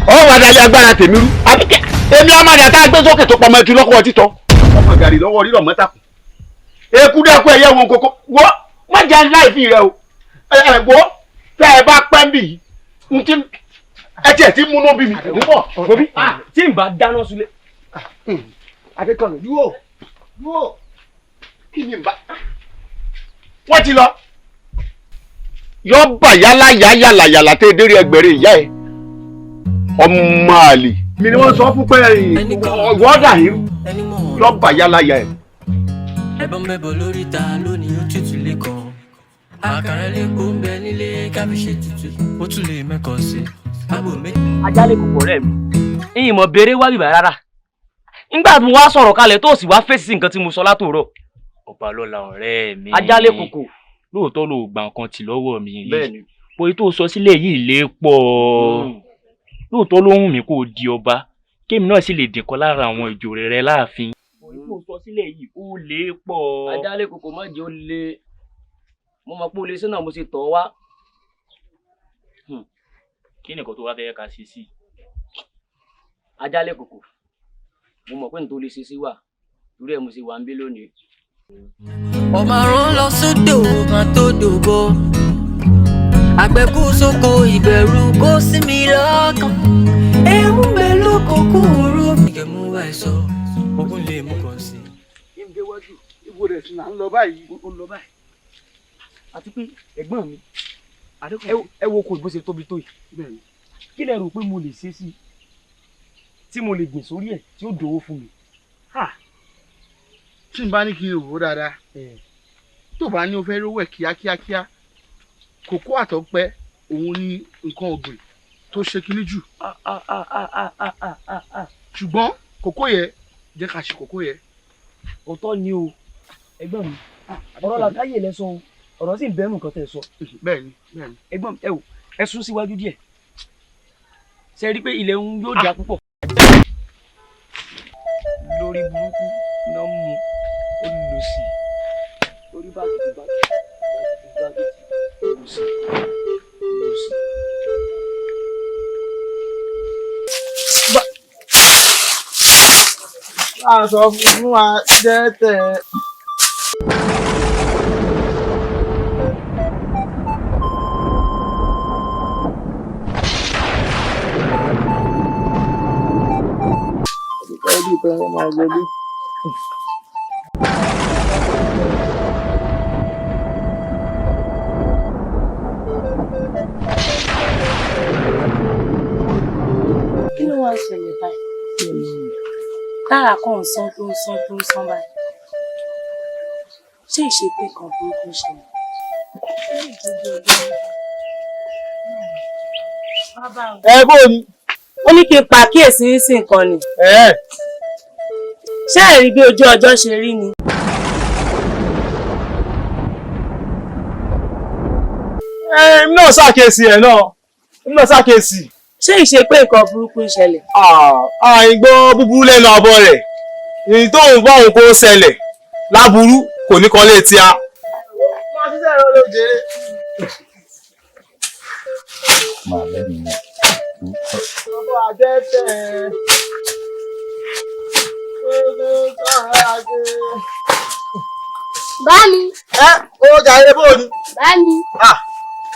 ọ wà dalẹ̀ agbára tèmi rú àbíkẹ́ èmi ọmọ rẹ̀ tá a gbé sókè tó pamọ́ ẹtú lọ́kọ̀ títọ́ ọmọ gàrí lọ́wọ́ rírọ̀ mọ́tàkùn eku dẹ́kun ẹ̀yẹ wọn kókó wọ́ má jẹ́ láìfi rẹ o wọ́ tẹ́ ẹ bá pẹ́ ń bì yìí ntí ẹ tiẹ̀ ti múnú bí mi níbọ̀ òbí tí n bá dáná sunlé. akẹ́kọ̀ọ́ dúró kí ni n bá. wọ́n ti lọ yọ bà yálà tẹ́ dérí ẹgbẹ̀rẹ̀ ìyá ẹ̀ ọmọ àlè mi ni wọ́n sọ fún pé wọ́dà yìí yọ bà yálà ẹ̀. ẹbọn bẹbọ lórí ta lónìí ó tútù lẹ́kọ̀ọ́ àkàrà lè kó ń bẹ nílé kábíyèsí tútù ó tún lè mẹ́kọ̀ọ́ sí àbò méjì. ajálè kòkò rẹ mi ìyìn mọ béèrè wá bìbà rárá nígbà tí mo wá sọ̀rọ̀ kalẹ̀ tó sì wá fèsì nǹkan tí mo sọ látòrọ̀. ọba lọ́la ọ̀rẹ́ mi. ajálè kòkò. lóòótọ́ ló gba nǹkan tì lọ́wọ́ mi yìí bóyá tó sọ sílẹ̀ yìí lè pọ̀ lóòótọ́ ló hùn mí kó di ọba kémi náà sì lè dìkan lára àwọn ìjòyè rẹ láàfin. bóyá tó sọ sílẹ̀ yìí ó lè pọ̀. ajálè kòkò má jẹ́ ó lé mo mọ̀ pé ó lè sínú mo ṣe tọ̀ wá. kí nìkan tó wá fẹ́ ká ṣe sí. ajálè kòkò mo mọ̀ pé nítorí ṣe sí wà torí ẹ̀ mo ṣe wà ń bí lónìí. ọmọ àrùn lọ sódò kan tó dògbò àgbẹ̀kú sóko ìbẹ̀rù kó sí mi lọ́kàn ewu bẹ lóko kúrú. ìgẹ̀mú wa ẹ̀ sọ ogun lè mú kàn sí. ìgbéwájú ìbò rẹ̀ sì náà ń lọ báyìí. ó ń lọ báyìí àti pé ẹ̀gbọ́n mi ẹ wo kò ìbò ṣe tóbi tó yìí kí lẹ rò pé mo lè ṣe sí tí mo lè gbìn sórí ẹ̀ tí ó dòwó fún mi. tí n bá ní kí n rò ó dáadáa tó bá ní o fẹ́ rówó ẹ̀ kíákíákíá kòkó àtọ́pẹ́ òun ni nǹkan ọ̀gbìn tó ṣe kinní jù ṣùgbọ́n kókó yẹ jẹ́ ká ṣe kókó yẹ. òótọ́ ni o ẹ̀gbọ́n mi ọ̀rọ̀ làkàyè lẹ sọ o ọ̀rọ̀ sì ń bẹ́ẹ̀ nù kan tẹ̀ sọ. bẹ́ẹ̀ni ẹ̀gbọ́n mi ẹ wò ẹ sún síwájú díẹ̀ ṣe rí i pé ilẹ̀ ń yóò dà púpọ̀. lórí burúkú náà mú olùlọ́sì orí báàgì olùlọ́sì. a sọ fún wa jẹ́ tẹ̀. Kí ló wá ń ṣẹlẹ̀ báyìí? Tára kan ń sán tó ń sán tó ń sán báyìí. Ṣé ìṣepé kan burúkú ṣẹlẹ̀? ẹ bó ni. Ó ní kí n pa àkíyèsí sí nǹkan ni. Ṣé ẹ rí bí ojú ọjọ́ ṣe rí ni? Èmi náà ṣàkíyèsí ẹ̀ náà. Èmi náà ṣàkíyèsí. Ṣé ìṣepé nǹkan burúkú ń ṣẹlẹ̀? Àìgbọ́ búburú lẹ́nu àbọ̀ rẹ̀. Èyí tó ń bá òun kó ṣẹlẹ̀ láburú kò ní kan létí a. Máa ṣiṣẹ́ rẹ ló jèrè. Máa lẹ́nu náà. Ọmọ àjẹtẹ̀. Bámi. Ó jàre bó ni. Bámi.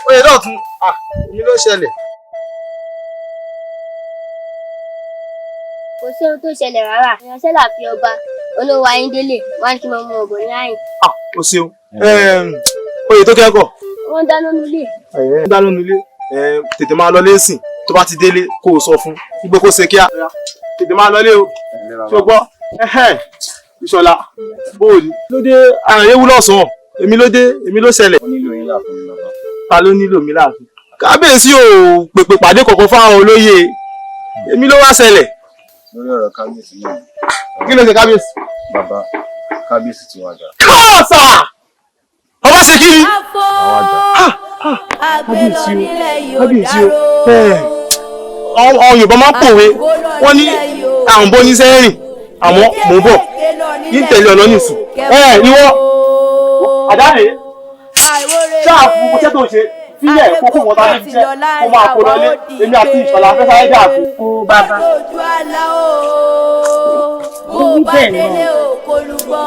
Ó yẹ lọ́tún. Èmi ló ṣẹlẹ̀. Kò sí ohun tó ṣẹlẹ̀ rárá. Ìránṣẹ́ là fi ọba olówó Ayíndélé wá ní kí wọ́n mú ọ̀bọ̀ ní àyìn. O ṣeun. Oyè tó kẹ́kọ̀ọ́. Wọ́n dáná nílé. Wọ́n dáná nílé. Tètè máa lọ lẹ́sìn tó bá ti délé kó o sọ fún gbogbo kó ṣe kíá. Tètè máa lọ lé o. Ṣé o gbọ́? Ìṣọ̀lá bóòlù. Ló dé àrùn ewu lọ́sàn-án. Èmi ló dé, èmi ló ṣẹlẹ̀. Ta ló nílò mi láàfin? Kábíyèsí ò pèpè pàdé kọ̀ọ̀kan fáwọn olóyè. Èmi ló wá ṣẹlẹ̀. Lórí ọ̀rọ̀ kábíyèsí náà. Kí ló ṣe kábíyèsí? Bàbá kábíyèsí ti wájà. Káàsà! Ọba ṣe kí ni? Kábíyèsí o. Àwọn Yorùbá máa ń pòwe, wọ́n ní àwọn bó ní sẹ́rìn, àmọ́ mò ń bọ̀. Ní tẹ̀lé ọ̀nà nìsín. Ìwọ, àdáre, ṣáà fún iṣẹ́ tó ṣe, sílẹ̀ kókó wọn ta ní iṣẹ́, kó máa kó lọlé, èmi àti Ìṣọ̀lá fẹ́ sáré jà fún. Ó bàbá. Ó wí bẹ́ẹ̀ náà.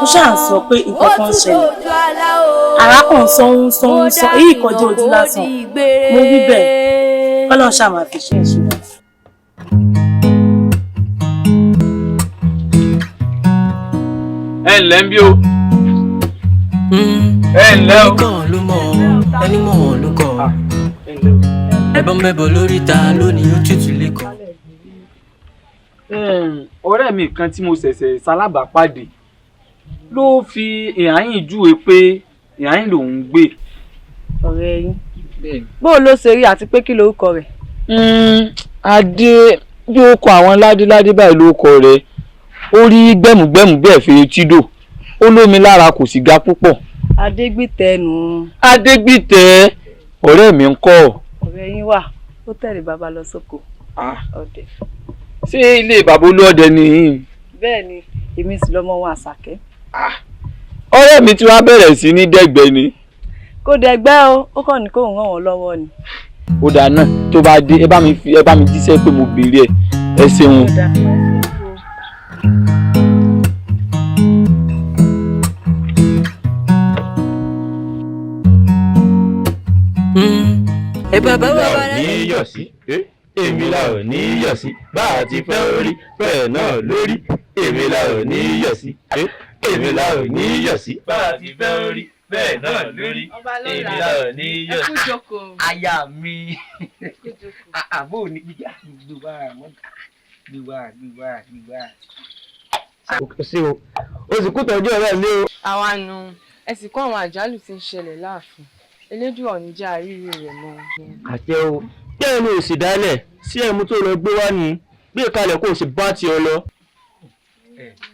Ó ṣáà ń sọ pé nǹkan kan ṣẹlẹ̀. Àrá kan ń sán, èyí kọjá ojú lásán. Mo wí bẹ́ẹ̀. Ọlọ́run ṣáà máa fi ṣe ìṣúná. Ẹ ǹlẹ́ ń bí o. Ẹ ǹlẹ́ o. Ẹnìkan ló mọ̀ ẹni mọ̀ ló kọ̀. Ẹ̀bọ̀n mẹ́bọ̀ lórí ta lónìí ó tútù lẹ́kọ̀ọ́. Ọ̀rẹ́ mi kan tí mo ṣẹ̀ṣẹ̀ ṣalábàápàdé ló fi ìhàyìn júwe pé ìhàyìn lòún gbé. Ọ̀rẹ́ yín bóò ló ṣe rí àti pé kí lorúkọ rẹ̀. Adé bí ó kọ àwọn ládéládé báyìí ló kọ rẹ̀ ó rí gbẹ̀mùgbẹ̀mù bẹ́ẹ̀ fi etídò ó lómi lára kò sì ga púpọ̀. Adégbìtẹ́ nù. Adégbìtẹ́ ọ̀rẹ́ mi ń kọ́. Ọ̀rẹ́ yín wà ó tẹ̀lé bàbá lọ sóko ọdẹ. Ṣé ilé bàbá olóòdẹ nìyí? Bẹ́ẹ̀ ni èmi sì lọ́mọ wọn Àṣàkẹ́. Ọ̀rẹ́ mi tí wàá bẹ̀rẹ̀ sí ní dẹ́gbẹ́ ni. Kò dẹ̀gbẹ́ o ó kàn ní kó ràn wọ́n lọ́wọ́ ni. Ó dáa náà tó bá dé ẹ bá mi jíṣẹ́ pé mo béèrè ẹ ṣeun. Ẹ bàbá wa bá rẹ̀. ní yọ̀ sí èmi la ò ní yọ̀ sí bá a ti fẹ́ orí bẹ́ẹ̀ náà lórí èmi la ò ní yọ̀ sí èmi la ò ní yọ̀ sí bá a ti fẹ́ orí bẹ́ẹ̀ náà lórí èmi la ò ní yọ̀ sí. Aya mi àbò ní gbígbà Kò sí o, o sì kú tọ́jú ọ̀rẹ́ mi o. Àwa nu ẹ sì kó àwọn àjálù tí ń ṣẹlẹ̀ láàfin. elédùn ọ̀nì jẹ́ àrírí rẹ̀ mọ́. àtẹ o bẹ́ẹ̀ ni òsì dálẹ̀ sí ẹ̀mú tó lọ gbé wá ní gbé kalẹ̀ kó o sì bá tiẹ̀ lọ.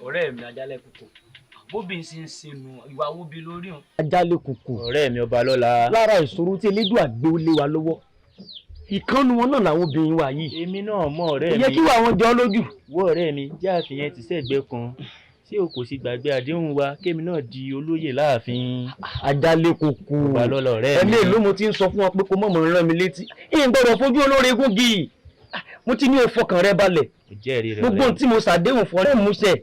ọ̀rẹ́ mi ajálẹ̀ kòkò bóbi ń sin sinu ìwà wo bi lórí hàn. ajálẹ̀ kòkò ọ̀rẹ́ mi ọba lọ́la. lára ìṣòro tí elédùn àgbé ó lé wa lọ́wọ́ ìkànnì wọn náà làwọn obìnrin wa yìí. èmi náà mọ ọ̀rẹ́ mi. ìyẹn kí wà wọn jọ lójú. wọ ọ̀rẹ́ mi jẹ́ àfihàn ti sẹ́gbẹ́ kan ṣé o kò sì gbàgbé àdéhùn wa kémi náà di olóyè láàfin. ajálẹ̀ kòkò ọba lọ́la ọ̀rẹ́ mi. ẹ̀mí èló mo ti ń sọ fún ọ pé kó mọ̀mọ́ rán mi létí. ìyẹn gbọ́dọ̀ fojú olóore gúngi. mo ti ní o fọkàn rẹ balẹ̀. gbogbo ohun tí mo ṣàdéhùn fún ọ̀rẹ́ múṣẹ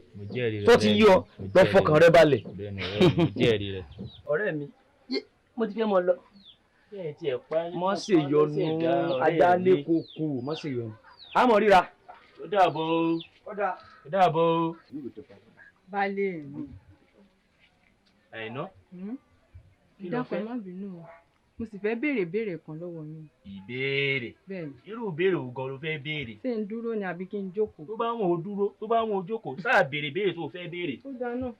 tó ti yọ lọ fọkàn rẹ balẹ̀. ọ̀rẹ́ mi mo ti fẹ́ mọ lọ. mọ ṣe yọnu ajálẹ̀ kòkò mọ ṣe yọnu. àmọ́ ríra. ó dàbọ̀ o. ó dàbọ̀ o. Baálé mi. Àìná. Ìdákọ̀ ẹ má bínú o. Mo sì fẹ́ béèrè kan lọ́wọ́ yín. Ìbéèrè. Bẹ́ẹ̀ni. Irú ìbéèrè wo gan ló fẹ́ béèrè? Ṣé ń dúró ni àbí kí n jókòó? Tó bá wọn ò dúró, tó bá wọn ò jókòó, sáà béèrè béèrè tó fẹ́ béèrè. Ó dáa náà,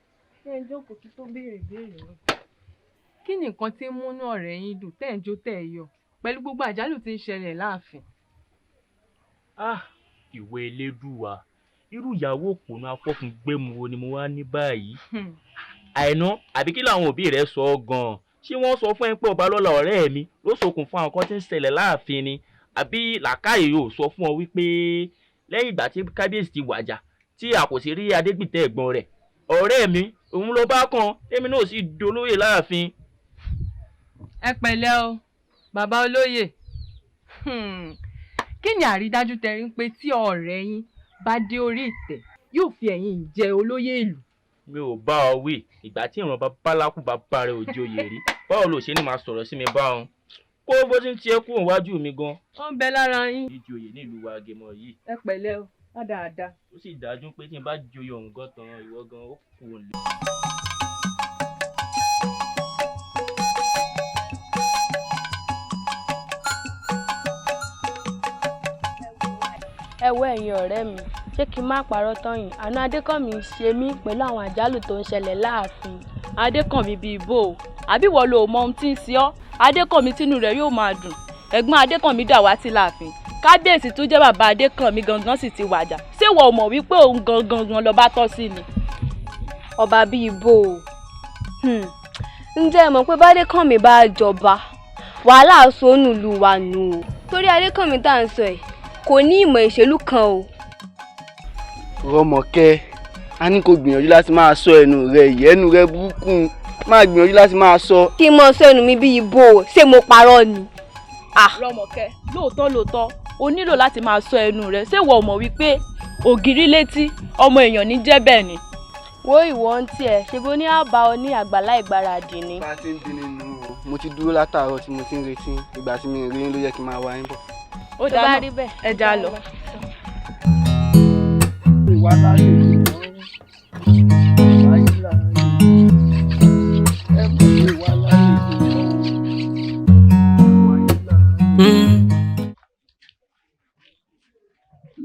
ṣé ń jókòó kí tó béèrè náà. Kí ni nǹkan tí ń múnú ọ̀rẹ́ yín dùn tẹ́ ń jó tẹ́ ẹ yọ pẹ̀lú gbogbo àjálù tí ń ṣẹlẹ̀ láàfin? Ìwé Elédùwà. Irú ìyàwó òpònú afọ́fun gbẹ́mu wo ni mo wá ní báyìí? Àìná àbí kí làwọn òbí rẹ̀ sọ gan-an? Ṣé wọ́n sọ fún ẹ pé ọba lọ́la ọ̀rẹ́ mi ló ṣokùnfà nǹkan tí ń ṣẹlẹ̀ láàfin ni? Àbí làákàyè yóò sọ fún ọ wípé lẹ́yìn ìgbà tí kábíyèsí ti wàjà tí a kò sì rí Adégbìtẹ́ ẹ̀gbọ́n rẹ̀ ọ̀rẹ́ mi òun ló bá kàn èmi náà sì dolóyè láàfin. Ẹ pẹ̀lẹ́ o bàbá olóyè, kí ni àrídájú tẹrí pé tí ọ̀rẹ́ yín bá dé orí ìtẹ́ yóò fi ẹ̀yin jẹ olóyè ìlú? Mi ò bá ọ wí ìgbà tí ìran babaláku bàbá rẹ ò joyè rí báwo ló ṣe ní máa sọ̀rọ̀ sí mi báwọn kó bó ti ń tiẹ̀ kú òwájú mi gan. Ó ń bẹ lára yín. ìjòyè nílùú wa Agẹmọ yìí. Ẹ pẹ̀lẹ́ o dáadáa. ó sì dájú pé tí n bá joyè ọ̀hún gan tán ìwọ gan ó kù ò lè. ẹ wo ẹ̀yin ọ̀rẹ́ mi ṣé kí n má parọ́ tán yìí àná Adékànmí ṣe mí pẹ̀lú àwọn àjálù tó ń ṣẹlẹ̀ láàfin. Adékànmí bíi bò ó àbí wọ́n lo mọ ohun tí ń ṣe ọ́? Adékànmí tínú rẹ̀ yóò máa dùn ẹ̀gbọ́n Adékànmí dàwátì láàfin kábíyèsí tó jẹ́ bàbá Adékànmí gangan sì ti wàjà ṣé wọ́n mọ̀ wípé òun gangan lọ́ba tọ́ sí ni? ọba bíi bò ó ǹjẹ́ ẹ mọ̀ pé bádékànmí bá jọba wàhálà sónù lù wà nù o torí Adékànmí tá à ń sọ ẹ̀ kò ní ìmọ̀ ìṣèlú kan o. Rọ́mọkẹ́ a ní kó gbìyànjú láti máa sọ ẹnu rẹ ìyẹnu rẹ burúkú máa gbìyànjú láti máa sọ. kí n mọ sọ ẹnu mi bíi ibo ṣé mo parọ́ ni. Rọ́mọkẹ́ lóòótọ́ o nílò láti máa sọ ẹnu rẹ ṣé wọ́n mọ̀ wípé ògiri létí ọmọ èèyàn ní jẹ́ bẹ́ẹ̀ ni. wo ìwọ ń tiẹ̀ ṣe bó ní àbá ọ ní àgbàlá ìgbáradì ni. bá a ti ń dín nínú o mo ti dúró látàárọ̀ tí mo ti ń retí ìgbà tí mi ò rí ló yẹ kí n máa wá yín bọ̀. Ó dáná ẹ já lọ. ìwà láyé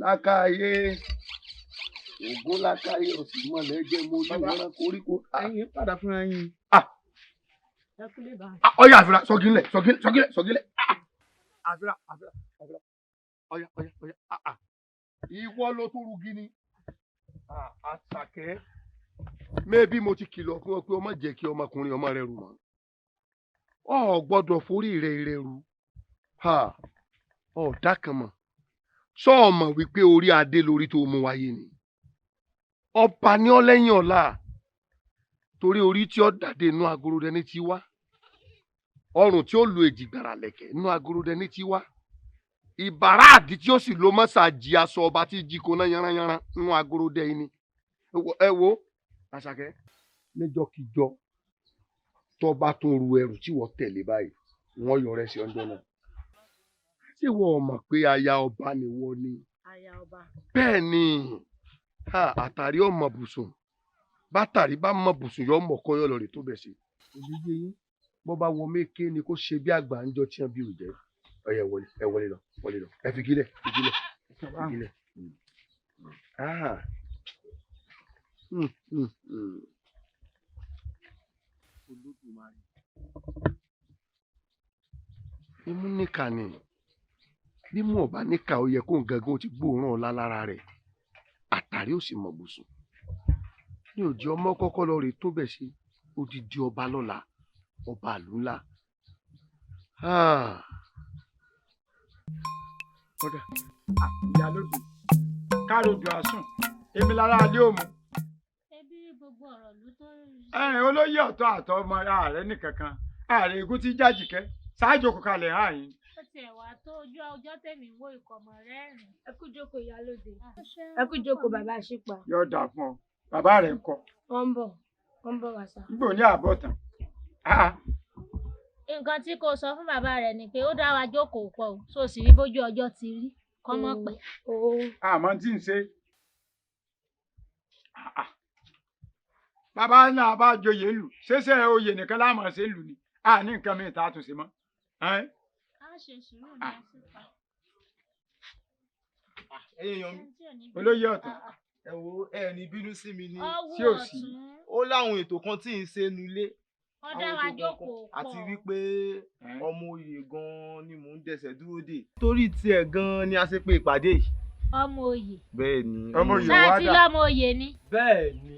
lákàáyé ògún lákàáyé òsì mọ̀lẹ́ jẹ́ mo ní ìwọ́n koríko. ẹ̀yin padà fúnra yín. ọyá àfihàn sọgílẹ̀ sọgílẹ̀. àfihàn ọyá. ìwọ ló tún rú gíní. Àṣàkẹ́ mẹ́bí mo ti kìlọ̀ fún ọ pé ọmọ jẹ́ kí ọmọkùnrin ọmọ rẹ rù mọ́. ọ gbọ́dọ̀ forí rẹ rù. ọ̀dà kan mọ̀ sọ ọmọ wípé orí adé lórí tó mú wáyé ni. ọba ní ọ lẹ́yìn ọ̀la torí orí tí ó dàdé inú agorodẹ ní ti wá ọrùn tí ó lu èjìgbàrà lẹ̀kẹ̀ inú agorodẹ ní ti wá ìbàrá àdí tí ó sì lo mọ́sàájì aṣọ ọba tí jí kóná yanranyanran nínú agorodẹ yìí ni. ẹ wo Àṣàkẹ́ níjọ́kíjọ́ tó bá tó ru ẹrù tí wọ́n tẹ̀lé báyìí wọ́n yọ rẹ sí ọjọ́ náà. ṣé wọ́n mọ̀ pé aya ọba ni wọ́n ní. bẹ́ẹ̀ ni àtàrí ọmọ bùsùn bátàrí bá mọ bùsùn yọ ọmọ kọyọ lọ rè tó bẹ̀ sí. òbí yín bọ́ bá wọ méke ni kó ṣe bí àgbà ń jọ tí wọ́n bí ò jẹ́. ọyẹ wọlé lọ ẹ fi kílẹ̀. Olódùmarè imú níkà ni bí mú ọba níkà ó yẹ kó ń gangan ó ti gbóòórùn ọlá lára rẹ̀ àtàrí ò sì mọ bùsùn ní òjì ọmọ kọ́kọ́ lọ rè tó bẹ̀ ṣe odidi ọba lọ́la ọba àlù ńlá. kódà ìyálóde káròdù àsùn èmi lára alé òmu. ẹbí gbogbo ọ̀rọ̀ ló tó rí. olóyè ọ̀tọ̀ àtọ̀ ọmọ ààrẹ nìkankan ààrẹ egun tí jájìkẹ́ ṣáájú kò kalẹ̀ hàn yín. ó tiẹ̀ wá tó ojú ọjọ́ tèmi wo ìkọ̀mọ̀ rẹ́rìn. ẹ kú jókòó ìyálóde ẹ kú jókòó bàbá àṣìpa. yóò dà fún ọ bàbá rẹ ńkọ́. wọ́n ń bọ̀ wá sá. nígbò ní àbọ̀ tán. nǹkan tí kò sọ fún bàbá rẹ̀ ni pé ó dá wa jókòó pọ̀ o so sì rí bójú ọjọ́ ti rí kọ́ mọ́ pẹ́. àmọ́ tí ń ṣe bàbá náà bá joyè lù ṣẹṣẹ oyè nìkan láàmú ṣe lù ni a ní nǹkan mìíràn tá a tún ṣe mọ́. a ṣe sùúrù ní àṣìpa. olóyè ọ̀tọ̀. ẹ wo ẹ ní bínú sí mi ní sí òsì. ó láwọn ètò kan tí ń ṣe nulẹ̀. wọ́n dá wa jókòó pọ̀. àti wípé ọmọ oyè gan-an ni mò ń dẹsẹ̀ dúró dè. torí tiẹ̀ gan-an ni a ṣe pé ìpàdé yìí. ọmọ oyè. bẹ́ẹ̀ ni ọmọ oyè wá dà. sáà tí lọ́mọ oyè ni. bẹ́ẹ̀ ni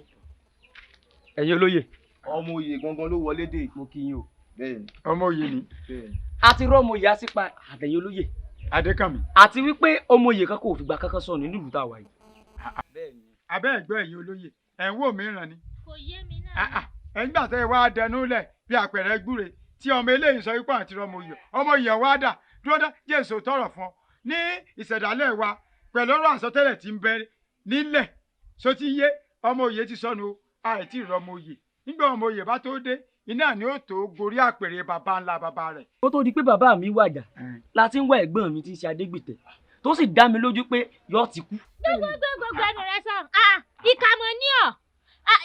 ẹ̀yin olóyè. ọmọ oyè gangan ló wọlé dé. mo kí yín o. bẹ́ẹ̀ ni ọmọ oyè ni. bẹ́ẹ̀ ni. a ti rọ́ọ̀mù oyè àṣìpa àtẹ̀yìn olóyè. adékànmí. àti wípé ọmọ oyè kankan ò fìgbà kankan sọnù nínú ìlú tá a wà yìí. bẹ́ẹ̀ ni. abẹ́ ẹ̀gbẹ́ ẹ̀yin olóyè ẹ̀ ń wò mí ràn ni. kò yé mi náà. ẹ̀ ń gbà tẹ́ ẹ wá dẹnu lẹ̀ bí àpẹẹrẹ gbúre tí ọmọ eléyìí sọ wípé àti ọmọ oyè wá dà dúró dá jésù tọrọ fún ọ ní ìṣẹ̀dálẹ̀ wa pẹ̀lú ọ̀rọ̀ àsọtẹ́lẹ̀ tí ń bẹ nílẹ̀ so ti yé ọmọ oyè ti sọnù àìtí ìrọmọ oyè nígbà ọmọ oyè bá tó dé iná ni ó tó gorí àpèrè bàbá ńlá bàbá rẹ̀. kó tó di pé bàbá mi wàjà láti ń wá ẹ̀gbọ́n mi tí ń ṣe adégbìtẹ̀ tó sì dá mi lójú pé yóò ti kú. gbogbo ẹnu rẹ sọ ìkàmọ ní ọ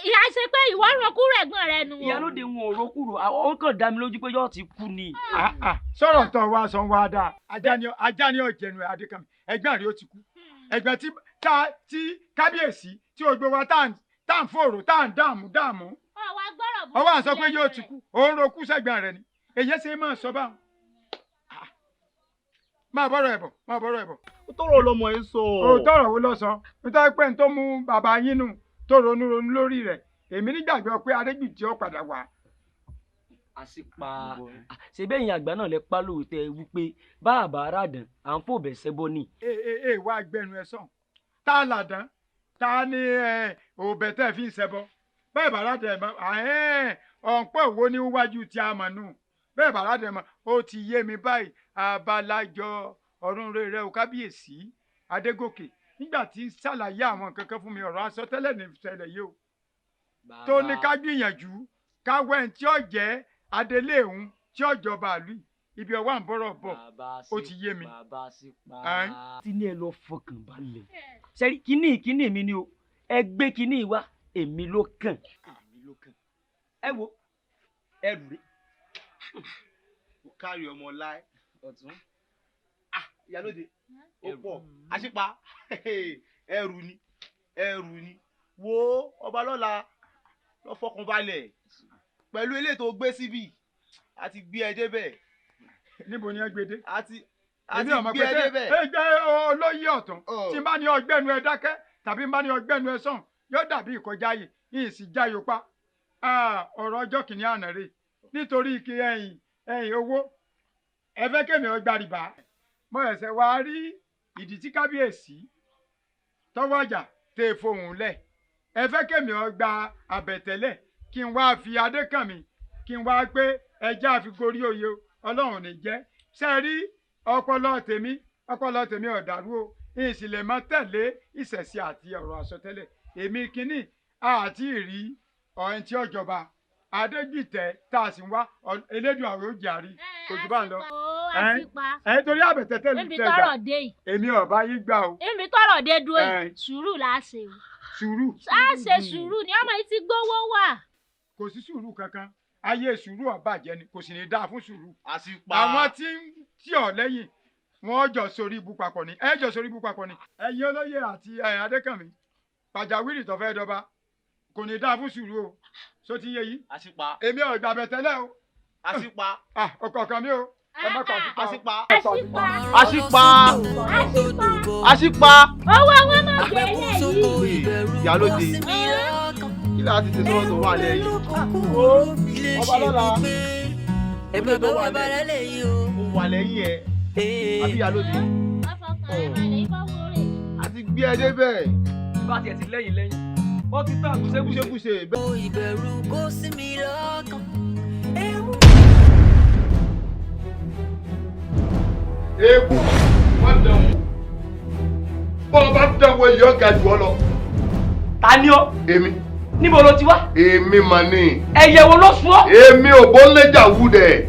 ìyá ṣe pé ìwọ rọkúrò ẹ̀gbọ́n rẹ nu. ìyálóde wọn ò rọkúrò ó kàn dá mi lójú pé yóò ti kú ni. sọ̀rọ̀ tó wá sọ wá dáa ajá ni ọ̀jẹ̀nu adékànmí ẹ̀gbọ́n rẹ̀ ó ti kú ẹ̀gbọ́n tí kábíyèsí tí o gbé wa tá à ń fòrò tá à ń dààmú. ọwọ́ à ń sọ pé yóò ti kú òun rokú sẹ́gbọ́n rẹ̀ ni èyí ṣe máa sọ báwọn. máa bọ́rọ̀ ẹ̀ bọ̀. ó tọrọ lọmọ ẹ sọ. ó tọrọ wo lọ sọ nítorí pé n tó mú bàbá yín nù tó ronú lórí rẹ̀ èmi nígbàgbọ́ pé adégbìtì ó padà wá. àṣìpa ṣe bẹ́ẹ̀ yín àgbà náà lẹ pa lóòótọ́ tẹ wípé báàbà aráàdán à ń fòbẹ̀ ṣẹbọ ni. wá gbẹnu ẹ sàn tá a làdán tá a ní òbẹ̀ tẹ́ fi ń ṣẹbọ bẹ́ẹ̀ bàrà dẹ̀ mọ́ ọ̀pọ̀ wo ní wájú tí a mọ̀ nù bẹ́ẹ̀ bàrà dẹ̀ mọ́ ó ti yé mi báyìí abalajọ ọ̀run rere o kábíyèsí adégòkè nígbà tí ṣàlàyé àwọn kankan fún mi ọ̀rọ̀ àsọtẹ́lẹ̀ ní ìṣẹ̀lẹ̀ yìí o tó ní ká gbìyànjú ká wẹ́n tí ó jẹ́ adélé òun tí ó jọba àlú ibi ọwọ́ à ń bọ̀rọ̀ bọ̀ ó ti yé mi. tí ní ẹ lọ fọkàn balẹ̀ sẹ́rí kínní mi ni o ẹ gbé kínní wa èmi ló kàn. ẹ wo ẹrù rẹ. ó kárí ọmọ láì ọ̀tún. ìyálóde ó pọ̀ àṣìpa ẹrù ni wo ọba lọ́la lọ fọkàn balẹ̀ pẹ̀lú ilé tó gbé síbí àti gbé ẹ débẹ̀. níbo ni ẹ gbé dé. àti gbé ẹ débẹ̀. ẹgbẹ́ olóyè ọ̀tún tí n bá ní ọgbẹ́nu ẹ dákẹ́ tàbí n bá ní ọgbẹ́nu ẹ sàn yóò dàbí ìkọjá yìí yìí sì já yóò pa ọ̀rọ̀ ọjọ́ kìíní àná rè nítorí kí ẹ̀yìn owó ẹ fẹ́ kémi ọgbà rìbá mo ẹ̀sẹ̀ wá rí ìdí tí kábíyèsí tọwọ́ ọjà tẹ fohùn lẹ̀ ẹ fẹ́ kémi ọgbà àbẹ̀tẹ́lẹ̀ kí n wá fi adékànmí kí n wá pé ẹjẹ́ àfigorí oyè ọlọ́run ní jẹ́ ṣe rí ọpọlọ tèmi ọ̀dàrú o ìsìlẹ̀ mọ́ tẹ̀lé ìṣẹ̀ṣe àti ọ̀rọ̀ àsọtẹ́lẹ̀ èmi kínní àti ìrí ọ̀hún tí ọ̀jọba adégbìtẹ́ tá a sì ń wá elédùn àwọn òjì àrí kò jù bá ń lọ. torí àbẹ̀tẹ́tẹ́ ló tẹ̀ gbà èmi ọ̀bá yín gbà o. èmi tọrọ dé dúró yìí sùúrù la ṣe o. sùúrù. a ṣe sùúrù ni ọmọ yìí ti gbówó wà. kò sí sùúrù kankan ayé sùúrù ọ̀bàjẹ́ ni kò sì ní dáa fún sùúrù. àṣìpa. àwọn tí ń tì ọ́ lẹ́yìn wọ́n jọ sórí ibú papọ̀ ni ẹ jọ sórí ibú papọ̀ ni ẹ̀yin olóyè àti adékànmí pàjáwìrì tó fẹ́ dọba kò ní dáa fún sùúrù o so ti yé yìí. àṣìpa. èmi ò gbàgbẹ́ tẹ́lẹ̀ o. àṣìpa. ọkọ̀ kan mi o àṣìpa. owó àwọn ọmọ ìgbẹ́lẹ̀ yìí. ìyálóde kí láti ṣe sọ́wọ́ tó wà lẹ́yìn. ọba lọ́la ó wà lẹ́yìn ẹ̀ àbí ìyálóde. a ti gbé ẹ débẹ̀. bá tiẹ̀ ti lẹ́yìn wọ́n ti tán àgùṣegúṣe. ìbẹ̀rù kó sí mi lọ́kàn. ewu wọ́n dẹ̀wò bọ́ọ̀ bá dẹ̀wò yìí ọ̀gá jù ọ lọ. ta ni ọ. èmi. níbo ló ti wá. èmi mà ní. ẹyẹ wo ló sún ọ. èmi ò bó lẹ́jà wú dẹ̀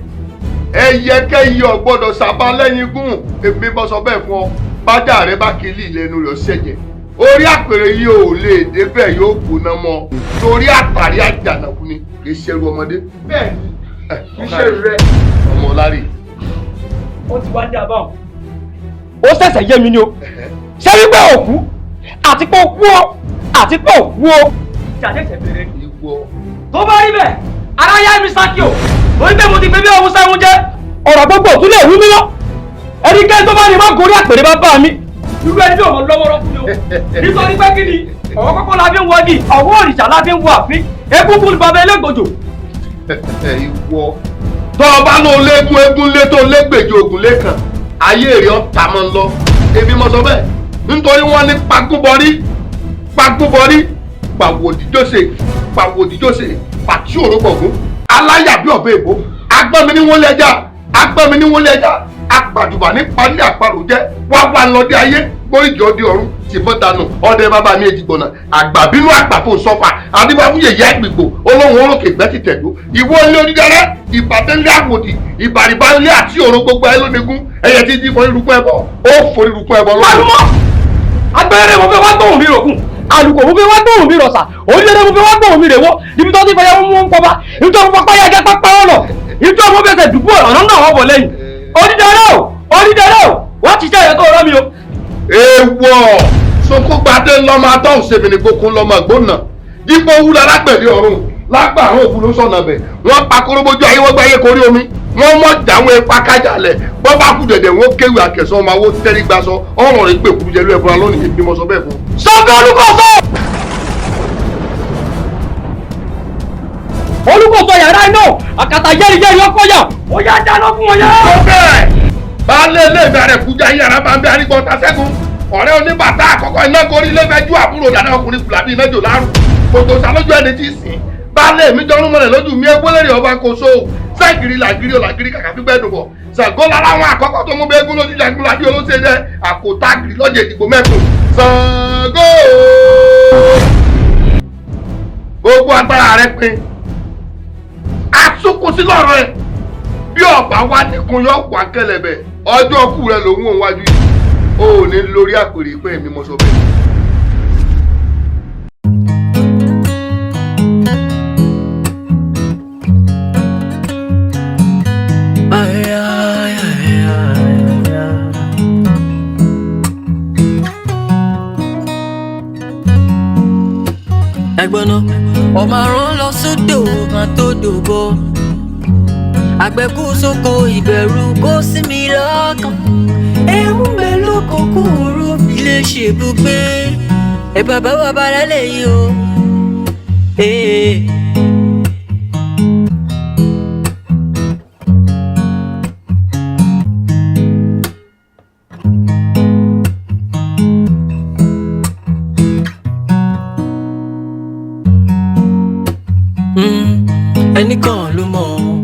ẹyẹ kẹ́yẹ ọ̀gbọ́dọ̀ sábà lẹ́yìn gùn èmi bọ́ sọ bẹ́ẹ̀ fún ọ bájà rẹ bá kiri ìlẹ́nu rẹ̀ ṣẹ̀jẹ̀ orí àpèrè yìí ò lè débẹ̀ yóò gbóná mọ́ torí àtàrí àjànàkú ni kì í ṣerú ọmọdé. bẹ́ẹ̀ni kì í ṣerú rẹ. ọmọ lárí. ó ti wá ní àbáwọn. ó ṣẹ̀ṣẹ̀ yé mi ni o ṣé wípé òkú àti pé òkú o àti pé òkú o. ìjà ṣẹ̀ṣẹ̀ bẹ̀rẹ̀ ni. tó bá rí bẹ́ẹ̀ ara yá mi sákì o torí pé mo ti gbé bí ọ̀hún sẹ́wọ̀n jẹ́ ọ̀rọ̀ gbogbo òtún lè wú mi lọ ẹnikẹ́ni tó bá ní má gorí àpèrè bá bá mi irú ẹni bí ọmọ lọ́wọ́rọ́ fún mi o nítorí pé kí ni ọwọ́ kọ́kọ́ la fi ń wọ́gì ọwọ́ òrìṣà la fi ń wọ àfin egungun bàbá ẹlẹ́gbòjò. ìwọ tó o bá lọ léegun egun lé tó légbèjì ògùn lẹ́kàn ayé èrè ọ̀tá mọ́ ń lọ èmi mọ̀ sọ bẹ́ẹ̀ nítorí wọ́n ní pagúbọrí pàwòdìjọ́sẹ̀ pàtí òrógbọ̀gún aláyàbí ọ̀bẹ èbó agbọ́nmi ní wọ́n lé ẹja apàdùbà ní palẹ́ àparò jẹ́ wá lọ́dẹ ayé gbóríjì ọdẹ ọ̀run tìbọn dànù ọdẹ bàbá mi èjì gbọ̀nà àgbàbínú àgbàfò sọfà adébáfúyè yá ìgbìgbò olóhùn orókè gbẹ́tì tẹ̀dó ìwọ ilé onídàrẹ́ ìbàdẹ́lẹ́ àwòdì ìbàrìbá ilé àti òrò gbogbo ẹ lónìgún ẹyẹ tí dín forí rúkún ẹbọ ó forí rúkún ẹbọ lọ́wọ́. agbẹ́rẹ́ mo fẹ́ wá tóun mi rògùn alùpùpù mo fẹ́ wá tóun mi rọ̀ṣà orílẹ̀-èdè mo fẹ́ wá tóun mi rèwọ́ ibi tó ti fẹ́ yẹ mú ń pọ́ba ibi tó mo fọ́ páyà jẹ́ pápá ọ̀nà ibi tó mo fẹsẹ̀ dùbò ọ̀nà náà wọ́n bọ̀ lẹ́yìn onídàárẹ̀ o wọ́n ti ṣe ẹ̀yẹ tó rọ́ mi o. èèwọ̀ sokogbadé lọ́mọ atọ́hùn sèmi ní gbókun lọ́mọ gbóná dípò wúlò alágbẹ̀dẹ ọ̀run lágbàrún òkú ló sọ̀nà bẹ̀ wọ́n pa kóróbójú ayé wọ́n gbáyé korí omi wọ́n mọ̀ dáwọn ipa kájàlẹ̀ bọ́ bá kú dẹ̀dẹ̀ wọ́n kéwì àkẹsàn ọmọ awó tẹ́rí gbà sọ ọ̀rọ̀ rẹ̀ gbèkú jẹ́lú ẹ̀fọn lónìí bí mo sọ bẹ́ẹ̀ fún. sọ́kẹ́ olùkọ́sọ yàrá iná àkàtà yẹ́rìyẹ́rì ọkọ̀yà ó yá dáná fún wọn yá. ó bẹ́ẹ̀ baálé ilé ìgbà rẹ̀ kújà yàrá bá ń bẹ arígbọ́n ta sẹ́gun ọ̀rẹ́ oníbàtà àkọ́kọ́ iná gorí ilé fẹ́jú àbúrò dáná ọkùnrin fúlàbí iná jò láàrú kòtò sálójú ẹni tí ì sìn baálé mi jọrún mọ́lẹ̀ lójú mi egbólérè ọba kòso ságìrì làgìrì ọ̀làgìrì kàkà fífẹ́ dùbọ̀ Ṣàngó lára àwọn àkọ́kọ́ tó mú bẹ́ẹ̀gún lójú jagunlabi olóṣèlú àkótágìrì lọ́jẹ̀ ìdìbò mẹ́kùn Ṣàngó gbogbo agbára rẹ pin asúnkún sí lọ́rọ̀ ẹ̀ bí ọ̀bá wá nìkun yọ wà kẹlẹ̀bẹ̀ ọjọ́ ọkù rẹ lòun òun wájú yìí ó ní lórí àpèrè pé èmi mọ̀ sọ bẹ́ẹ̀. ẹ̀gbọ́n náà ọmọ àrùn lọ sódò máa tó dòbò àgbẹ̀kú sóko ìbẹ̀rù kó sí mi lọ́kàn ewu ń bẹ lóko kúrú ilé ṣèbùgbé ẹ bàbá wa bára lẹ́yìn o. ẹnìkan ló mọ̀